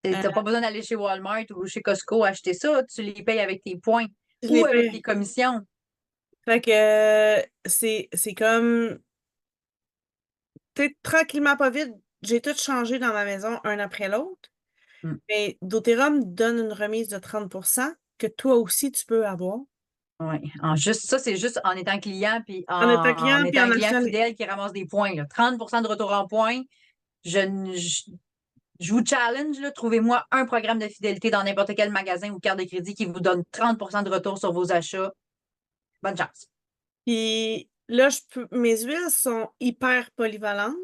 Tu Euh, n'as pas besoin d'aller chez Walmart ou chez Costco acheter ça. Tu les payes avec tes points je ou les avec tes paye. commissions. Fait que c'est comme, tu sais, tranquillement, pas vite, j'ai tout changé dans ma maison un après l'autre. Mm. Mais doTERRA me donne une remise de 30% que toi aussi tu peux avoir. Oui. Juste, ça, c'est juste en étant client puis En étant en client puis étant en un client achetant fidèle qui ramasse des points. Là. 30 de retour en points. Je, ne- je vous challenge, là, trouvez-moi un programme de fidélité dans n'importe quel magasin ou carte de crédit qui vous donne 30 de retour sur vos achats. Bonne chance. Puis là, mes huiles sont hyper polyvalentes.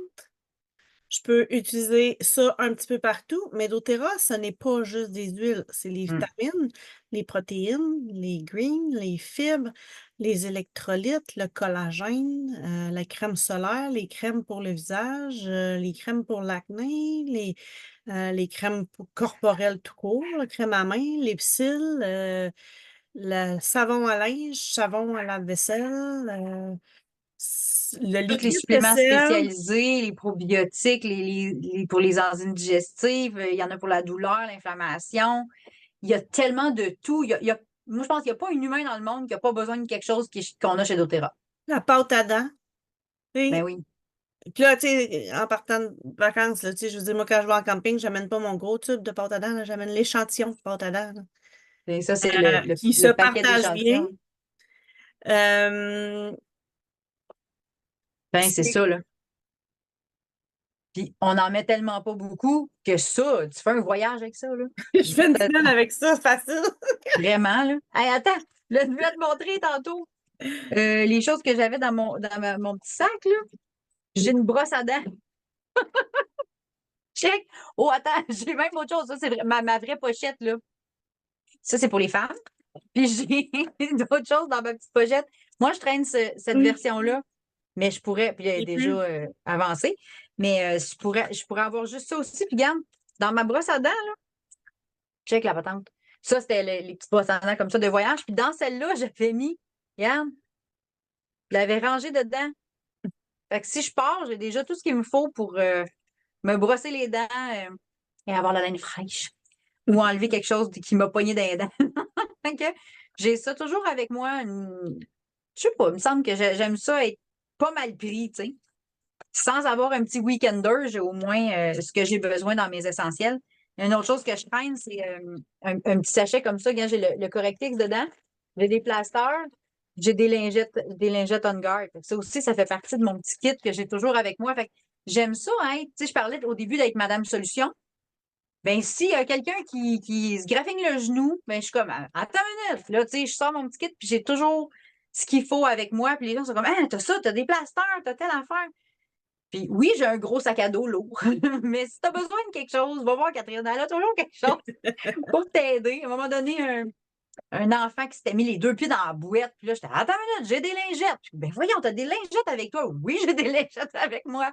Je peux utiliser ça un petit peu partout, mais doTERRA, ce n'est pas juste des huiles, c'est les vitamines, les protéines, les greens, les fibres, les électrolytes, le collagène, la crème solaire, les crèmes pour le visage, les crèmes pour l'acné, les crèmes corporelles tout court, la crème à main, les psylles, le savon à linge, savon à lave-vaisselle, le Tous les liquide suppléments vaisselle. spécialisés, les probiotiques, pour les enzymes digestives, il y en a pour la douleur, l'inflammation. Il y a tellement de tout. Moi, je pense qu'il n'y a pas un humain dans le monde qui n'a pas besoin de quelque chose qu'on a chez doTERRA. La pâte à dents. Tu Ben sais. oui. Puis là, tu sais, en partant de vacances, là, tu sais, je veux dire, moi, quand je vais en camping, j'amène pas mon gros tube de pâte à dents, là, j'amène l'échantillon de pâte à dents, là, Et ça, c'est le, le, qui se le paquet partage bien. d'échantillons. Euh, Ben, c'est c'est- ça, là. Puis, on n'en met tellement pas beaucoup que ça, tu fais un voyage avec ça, là. je fais une semaine avec ça, facile. Vraiment, là. Hey, attends, là, je vais te montrer tantôt les choses que j'avais dans mon petit sac, là. J'ai une brosse à dents. Check. Oh, attends, j'ai même autre chose. Ça, c'est ma vraie pochette, là. Ça, c'est pour les femmes. Puis j'ai d'autres choses dans ma petite pochette. Moi, je traîne cette Oui. version-là, mais je pourrais, puis elle est Et puis, déjà avancée, mais je pourrais avoir juste ça aussi. Puis regarde, dans ma brosse à dents, là, check la patente. Ça, c'était les petites brosses à dents comme ça de voyage. Puis dans celle-là, j'avais mis, regarde, je l'avais rangée dedans. Fait que si je pars, j'ai déjà tout ce qu'il me faut pour me brosser les dents et avoir la laine fraîche. Ou enlever quelque chose qui m'a pogné dans les dents. Fait que j'ai ça toujours avec moi. Je sais pas, il me semble que j'aime ça être pas mal pris, tu sais. Sans avoir un petit weekender, j'ai au moins ce que j'ai besoin dans mes essentiels. Une autre chose que je traîne, c'est un petit sachet comme ça. Regarde, j'ai le Correctix dedans. J'ai des plasters. J'ai des lingettes on guard. Fait que ça aussi, ça fait partie de mon petit kit que j'ai toujours avec moi. Fait que j'aime ça, hein. Tu sais, je parlais au début d'être Madame Solution. Ben, s'il y a quelqu'un qui se graffigne le genou, ben, je suis comme, attends une minute. Là, tu sais, je sors mon petit kit, puis j'ai toujours ce qu'il faut avec moi. Puis les gens sont comme, ah, t'as ça, t'as des plasters, t'as telle affaire. Puis oui, j'ai un gros sac à dos lourd. Mais si t'as besoin de quelque chose, va voir Catherine. Elle a toujours quelque chose pour t'aider. À un moment donné, un enfant qui s'était mis les deux pieds dans la bouette. Puis là, j'étais, attends une minute, j'ai des lingettes. Puis, ben voyons, t'as des lingettes avec toi. Oui, j'ai des lingettes avec moi.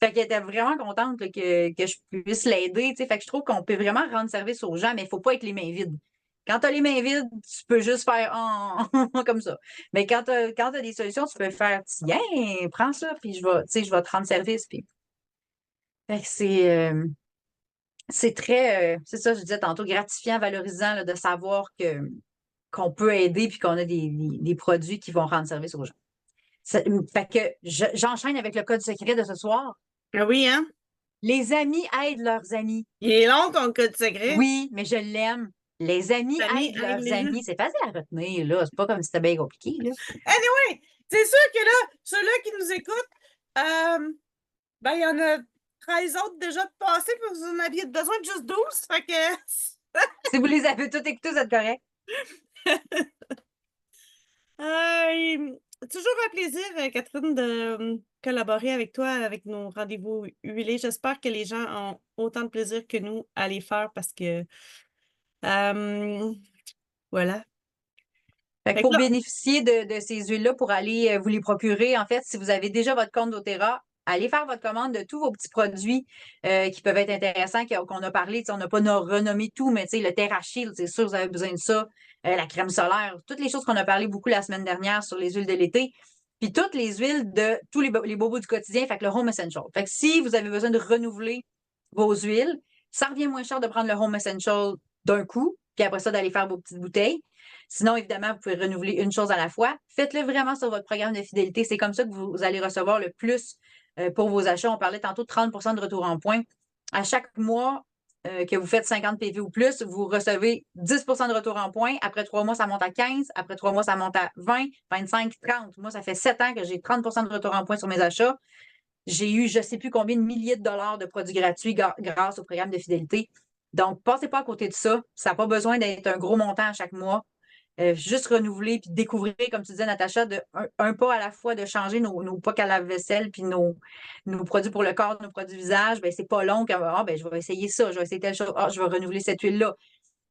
Fait qu'elle était vraiment contente là, que je puisse l'aider. Tu sais. Fait que je trouve qu'on peut vraiment rendre service aux gens, mais il ne faut pas être les mains vides. Quand tu as les mains vides, tu peux juste faire comme ça. Mais quand tu as des solutions, tu peux faire tiens, prends ça, puis je vais te rendre service. Puis... Fait que c'est très, c'est ça, je disais tantôt, gratifiant, valorisant là, de savoir qu'on peut aider puis qu'on a des produits qui vont rendre service aux gens. Fait que j'enchaîne avec le code secret de ce soir. ah oui, hein? Les amis aident leurs amis. Il est long ton code secret. Oui, mais je l'aime. Les amis Amis, aident aide leurs les gens. amis. C'est facile à retenir, là. C'est pas comme si c'était bien compliqué, là. Anyway, c'est sûr que là, ceux-là qui nous écoutent, ben, il y en a 13 autres déjà de passés, puis vous en aviez besoin de juste 12. Fait que. Si vous les avez tous écoutés, c'est correct. Toujours un plaisir, Catherine, de collaborer avec toi avec nos rendez-vous huilés. J'espère que les gens ont autant de plaisir que nous à les faire parce que voilà. Fait que Fait que pour là, bénéficier de ces huiles-là, pour aller vous les procurer, en fait, si vous avez déjà votre compte doTERRA, allez faire votre commande de tous vos petits produits qui peuvent être intéressants, qu'on a parlé. On n'a pas renommé tout, mais le TerraShield, c'est sûr, vous avez besoin de ça. La crème solaire, toutes les choses qu'on a parlé beaucoup la semaine dernière sur les huiles de l'été. Puis toutes les huiles de tous les bobos du quotidien, fait que le Home Essential. Fait que si vous avez besoin de renouveler vos huiles, ça revient moins cher de prendre le Home Essential d'un coup, puis après ça, d'aller faire vos petites bouteilles. Sinon, évidemment, vous pouvez renouveler une chose à la fois. Faites-le vraiment sur votre programme de fidélité. C'est comme ça que vous allez recevoir le plus pour vos achats. On parlait tantôt de 30 de retour en points. À chaque mois que vous faites 50 PV ou plus, vous recevez 10 de retour en points. Après 3 mois, ça monte à 15. Après 3 mois, ça monte à 20, 25, 30. Moi, ça fait 7 ans que j'ai 30 de retour en points sur mes achats. J'ai eu je ne sais plus combien de milliers de dollars de produits gratuits grâce au programme de fidélité. Donc, passez pas à côté de ça. Ça n'a pas besoin d'être un gros montant à chaque mois. juste renouveler puis découvrir, comme tu disais, Natacha, un pas à la fois, de changer nos pocs à lave-vaisselle puis nos produits pour le corps, nos produits visage, ben c'est pas long. Ben, je vais essayer ça, je vais essayer telle chose, je vais renouveler cette huile-là.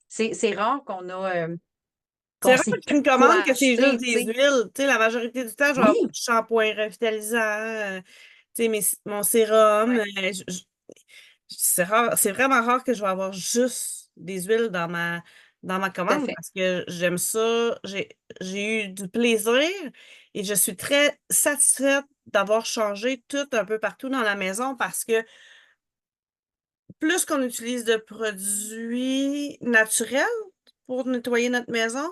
C'est rare C'est qu'on rare sait plus qu'une quoi commande que c'est juste acheter, tu des sais. huiles. Tu sais, la majorité du temps, je vais avoir Oui, du shampoing revitalisant, tu sais, mon sérum. ouais, C'est vraiment rare que je vais avoir juste des huiles dans ma tout à commande fait. parce que j'aime ça. J'ai eu du plaisir et je suis très satisfaite d'avoir changé tout un peu partout dans la maison parce que plus qu'on utilise de produits naturels pour nettoyer notre maison,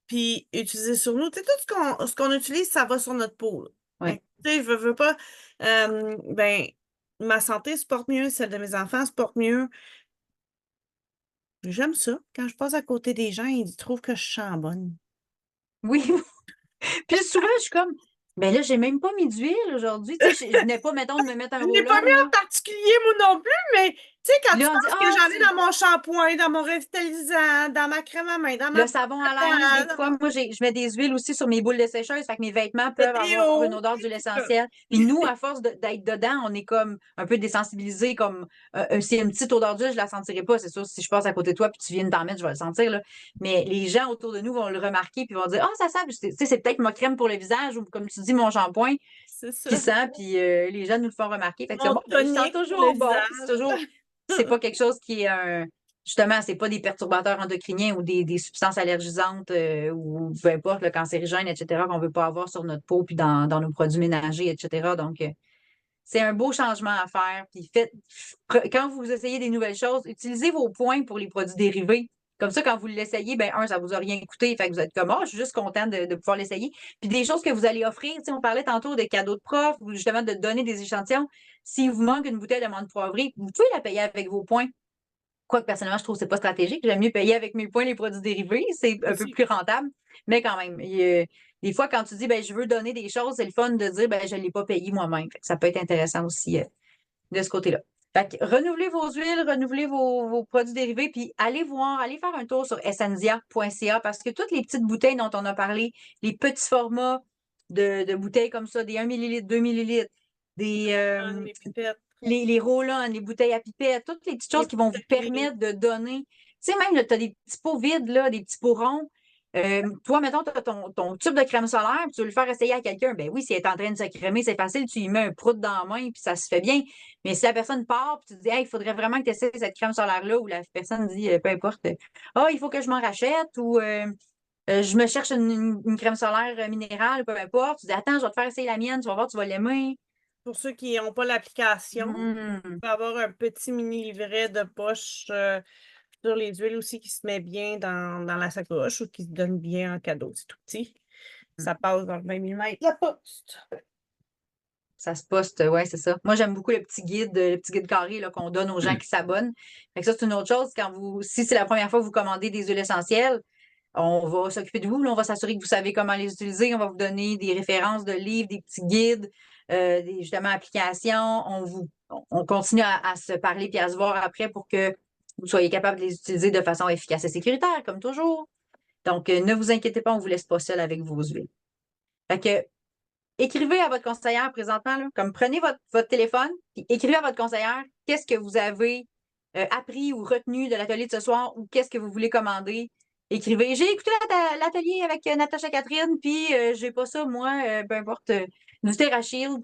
puis utiliser sur nous. Tu sais, tout ce qu'on utilise, ça va sur notre peau, là. Fait Oui. que, tu sais, je veux pas. Ben, ma santé se porte mieux, celle de mes enfants se porte mieux. J'aime ça. Quand je passe à côté des gens, ils trouvent que je sens bonne. Oui. Puis souvent, je suis comme, ben là, j'ai même pas mis d'huile aujourd'hui. Tu sais, je venais pas, mettons, de me mettre un Je n'ai pas roll-on, mis en là. particulier, moi non plus, mais tu sais, quand Puis tu là, on dit, penses que j'en ai c'est dans mon shampoing, dans mon revitalisant, dans ma crème à main, dans ma le brosse savon à à linge. Des dents, dans fois, moi, je mets des huiles aussi sur mes boules de sécheuse, fait que mes vêtements le peuvent avoir une déo. odeur d'huile essentielle. Puis nous, à force d'être dedans, on est comme un peu désensibilisés, comme s'il y a une petite odeur d'huile, je la sentirai pas. C'est sûr, si je passe à côté de toi puis tu viens de t'en mettre, je vais le sentir, là. Mais les gens autour de nous vont le remarquer puis vont dire, ça sent. Puis, tu sais, c'est peut-être ma crème pour le visage ou, comme tu dis, mon shampoing C'est qui ça. sent, puis les gens nous le font remarquer. Fait que c'est Mon bon, ben, je sens tonique pour le toujours bon. Puis visage. c'est pas quelque chose qui est justement, c'est pas des perturbateurs endocriniens ou des substances allergisantes ou peu importe, le cancérigène, etc., qu'on veut pas avoir sur notre peau puis dans nos produits ménagers, etc. Donc, c'est un beau changement à faire. Puis quand vous essayez des nouvelles choses, utilisez vos points pour les produits dérivés. Comme ça, quand vous l'essayez, ben ça vous a rien coûté. Fait que vous êtes comme, je suis juste contente de pouvoir l'essayer. Puis des choses que vous allez offrir, tu sais, on parlait tantôt de cadeaux de profs ou justement de donner des échantillons. S'il vous manque une bouteille de menthe poivrée, vous pouvez la payer avec vos points. Quoique personnellement, je trouve que c'est pas stratégique. J'aime mieux payer avec mes points les produits dérivés. C'est un peu Aussi. plus rentable. Mais quand même, des fois, quand tu dis ben, je veux donner des choses, c'est le fun de dire ben, je ne l'ai pas payé moi-même. Fait que ça peut être intéressant aussi de ce côté-là. Fait que renouvelez vos huiles, renouvelez vos produits dérivés, puis allez faire un tour sur essendia.ca parce que toutes les petites bouteilles dont on a parlé, les petits formats de bouteilles comme ça, des 1 millilitre, 2 millilitres, des, Les pipettes, les roll-on, les bouteilles à pipette, toutes les petites les choses qui vont vous bouteilles. permettre de donner. Tu sais, même, tu as des petits pots vides, là, des petits pots ronds. Toi, mettons, tu as ton tube de crème solaire, puis tu veux le faire essayer à quelqu'un. Ben oui, si elle est en train de se crémer, c'est facile, tu lui mets un prout dans la main, puis ça se fait bien. Mais si la personne part, puis tu dis, hey, il faudrait vraiment que tu essaies cette crème solaire-là, ou la personne dit, peu importe, il faut que je m'en rachète, ou je me cherche une crème solaire minérale, peu importe. Tu dis, attends, je vais te faire essayer la mienne, tu vas voir, tu vas l'aimer. Pour ceux qui n'ont pas l'application, Mm. on peut avoir un petit mini livret de poche sur les huiles aussi qui se met bien dans la sacoche ou qui se donne bien en cadeau. C'est tout petit. Ça passe dans le 20 mm la poste. Ça se poste, ouais, c'est ça. Moi, j'aime beaucoup le petit guide carré là, qu'on donne aux gens qui s'abonnent. Fait que ça, c'est une autre chose. Si c'est la première fois que vous commandez des huiles essentielles, on va s'occuper de vous. Là, on va s'assurer que vous savez comment les utiliser. On va vous donner des références de livres, des petits guides, justement, applications. On continue à se parler puis à se voir après pour que vous soyez capable de les utiliser de façon efficace et sécuritaire, comme toujours. Donc, ne vous inquiétez pas, on ne vous laisse pas seul avec vos huiles. Fait que écrivez à votre conseillère présentement, là, comme prenez votre téléphone, puis écrivez à votre conseillère qu'est-ce que vous avez appris ou retenu de l'atelier de ce soir ou qu'est-ce que vous voulez commander. Écrivez, j'ai écouté l'atelier avec Natacha Catherine, puis j'ai pas ça, moi, peu importe, une Shield,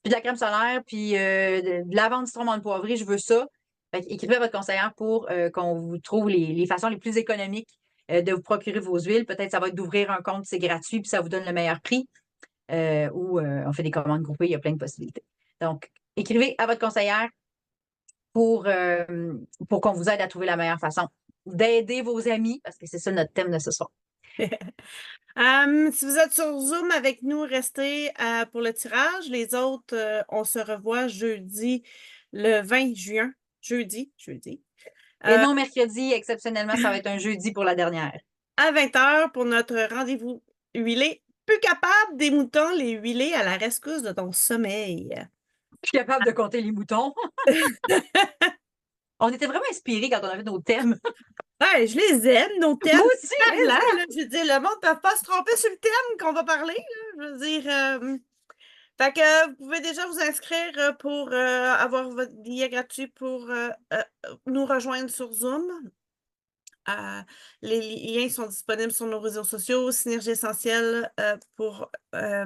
puis de la crème solaire, puis de la lavande citron menthe poivrée, je veux ça. Fait écrivez à votre conseillère pour qu'on vous trouve les façons les plus économiques de vous procurer vos huiles. Peut-être ça va être d'ouvrir un compte, c'est gratuit, puis ça vous donne le meilleur prix ou on fait des commandes groupées, il y a plein de possibilités. Donc, écrivez à votre conseillère pour, euh, pour qu'on vous aide à trouver la meilleure façon d'aider vos amis, parce que c'est ça notre thème de ce soir. Si vous êtes sur Zoom avec nous, restez pour le tirage. Les autres, on se revoit jeudi le 20 juin. Jeudi. Et Euh, non, mercredi, exceptionnellement, ça va être un jeudi pour la dernière. à 20h pour notre rendez-vous huilé. Plus capable des moutons, les huilés à la rescousse de ton sommeil. Je suis capable de compter les moutons. On était vraiment inspirés quand on avait nos thèmes. Ouais, je les aime, nos thèmes. Moi aussi, Parlant, Lisa! là, je veux dire, le monde ne peut pas se tromper sur le thème qu'on va parler. Là. Je veux dire, fait que vous pouvez déjà vous inscrire pour avoir votre billet gratuit pour nous rejoindre sur Zoom. Les liens sont disponibles sur nos réseaux sociaux, Synergie Essentielle pour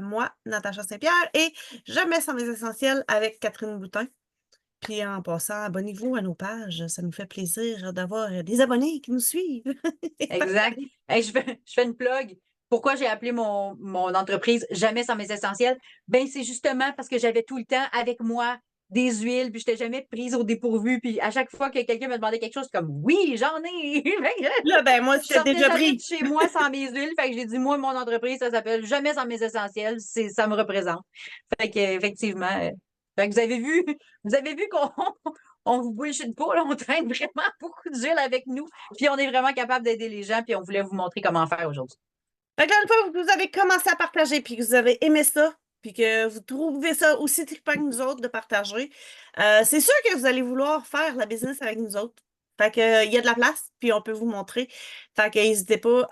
moi, Natacha Saint-Pierre, et Jamais sans mes essentiels avec Catherine Boutin. Puis en passant, abonnez-vous à nos pages. Ça nous fait plaisir d'avoir des abonnés qui nous suivent. Exact. Hey, je fais une plug. Pourquoi j'ai appelé mon entreprise Jamais sans mes essentiels? Ben, c'est justement parce que j'avais tout le temps avec moi des huiles, puis je n'étais jamais prise au dépourvu. Puis à chaque fois que quelqu'un me demandait quelque chose, comme oui, j'en ai. Là, ben moi, Je c'était sortais déjà jamais de pris. chez moi sans mes huiles. Fait que j'ai dit, moi, mon entreprise, ça s'appelle Jamais sans mes essentiels. Ça me représente. Fait que, effectivement. Fait que vous avez vu qu'on on vous bullshit pas, là, on traîne vraiment beaucoup d'huile avec nous. Puis on est vraiment capable d'aider les gens, puis on voulait vous montrer comment faire aujourd'hui. Fait que là, une fois que vous avez commencé à partager, puis que vous avez aimé ça, puis que vous trouvez ça aussi trippant que nous autres de partager, c'est sûr que vous allez vouloir faire la business avec nous autres. Fait que, il y a de la place, puis on peut vous montrer. Fait que n'hésitez pas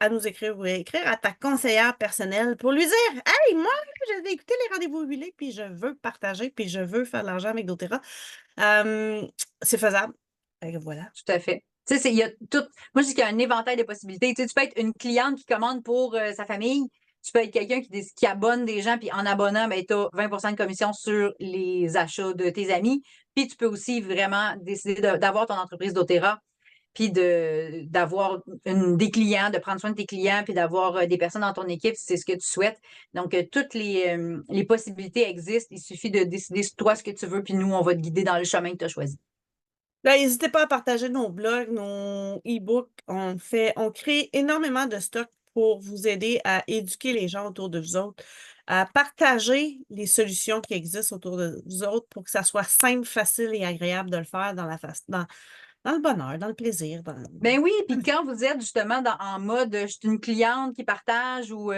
à nous écrire ou à écrire à ta conseillère personnelle pour lui dire Hey, moi, j'ai écouté les rendez-vous huilés, puis je veux partager, puis je veux faire de l'argent avec doTERRA. C'est faisable. Fait que voilà. Tout à fait. Tu sais, il y a tout. Moi, je dis qu'il y a un éventail de possibilités. Tu sais, tu peux être une cliente qui commande pour sa famille. Tu peux être quelqu'un qui abonne des gens, puis en abonnant, ben, tu as 20 de commission sur les achats de tes amis. Puis tu peux aussi vraiment décider d'avoir ton entreprise doTERRA, puis d'avoir des clients, de prendre soin de tes clients, puis d'avoir des personnes dans ton équipe si c'est ce que tu souhaites. Donc, toutes les possibilités existent. Il suffit de décider toi ce que tu veux, puis nous, on va te guider dans le chemin que tu as choisi. Ben, n'hésitez pas à partager nos blogs, nos e-books. On crée énormément de stocks pour vous aider à éduquer les gens autour de vous autres, à partager les solutions qui existent autour de vous autres pour que ça soit simple, facile et agréable de le faire dans le bonheur, dans le plaisir. Ben oui, puis quand vous êtes justement en mode je suis une cliente qui partage ou tu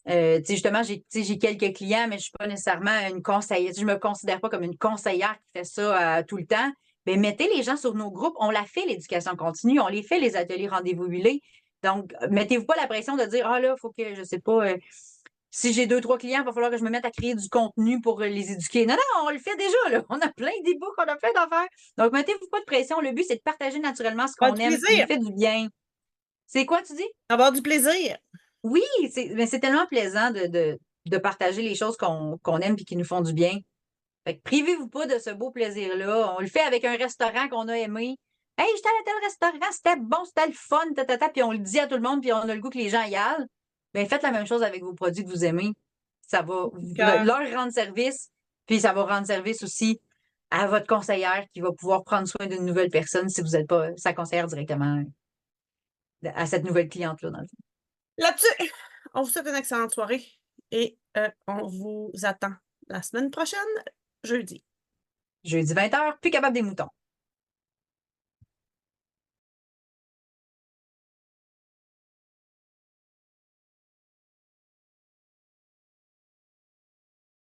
sais, justement, j'ai quelques clients, mais je suis pas nécessairement une conseillère. Je me considère pas comme une conseillère qui fait ça tout le temps. Ben, mettez les gens sur nos groupes. On la fait, l'éducation continue. On les fait, les ateliers rendez-vous huilés. Donc, mettez-vous pas la pression de dire, ah là, il faut que, je sais pas, si j'ai deux, trois clients, il va falloir que je me mette à créer du contenu pour les éduquer. Non, non, on le fait déjà, là. On a plein d'e-books, on a plein d'affaires. Donc, mettez-vous pas de pression. Le but, c'est de partager naturellement ce Avoir qu'on du aime, ce qui nous plaisir. fait du bien. C'est quoi, tu dis? Avoir du plaisir. Oui, mais c'est tellement plaisant de partager les choses qu'on aime et qui nous font du bien. Fait que privez-vous pas de ce beau plaisir-là. On le fait avec un restaurant qu'on a aimé. Hey, j'étais à tel restaurant, c'était bon, c'était le fun, puis on le dit à tout le monde, puis on a le goût que les gens y aillent. Bien, faites la même chose avec vos produits que vous aimez. Ça va Cœur. leur rendre service, puis ça va rendre service aussi à votre conseillère qui va pouvoir prendre soin d'une nouvelle personne si vous n'êtes pas sa conseillère directement à cette nouvelle cliente-là, dans le fond. Là-dessus, on vous souhaite une excellente soirée et on vous attend la semaine prochaine, jeudi. Jeudi 20h, plus capable des moutons.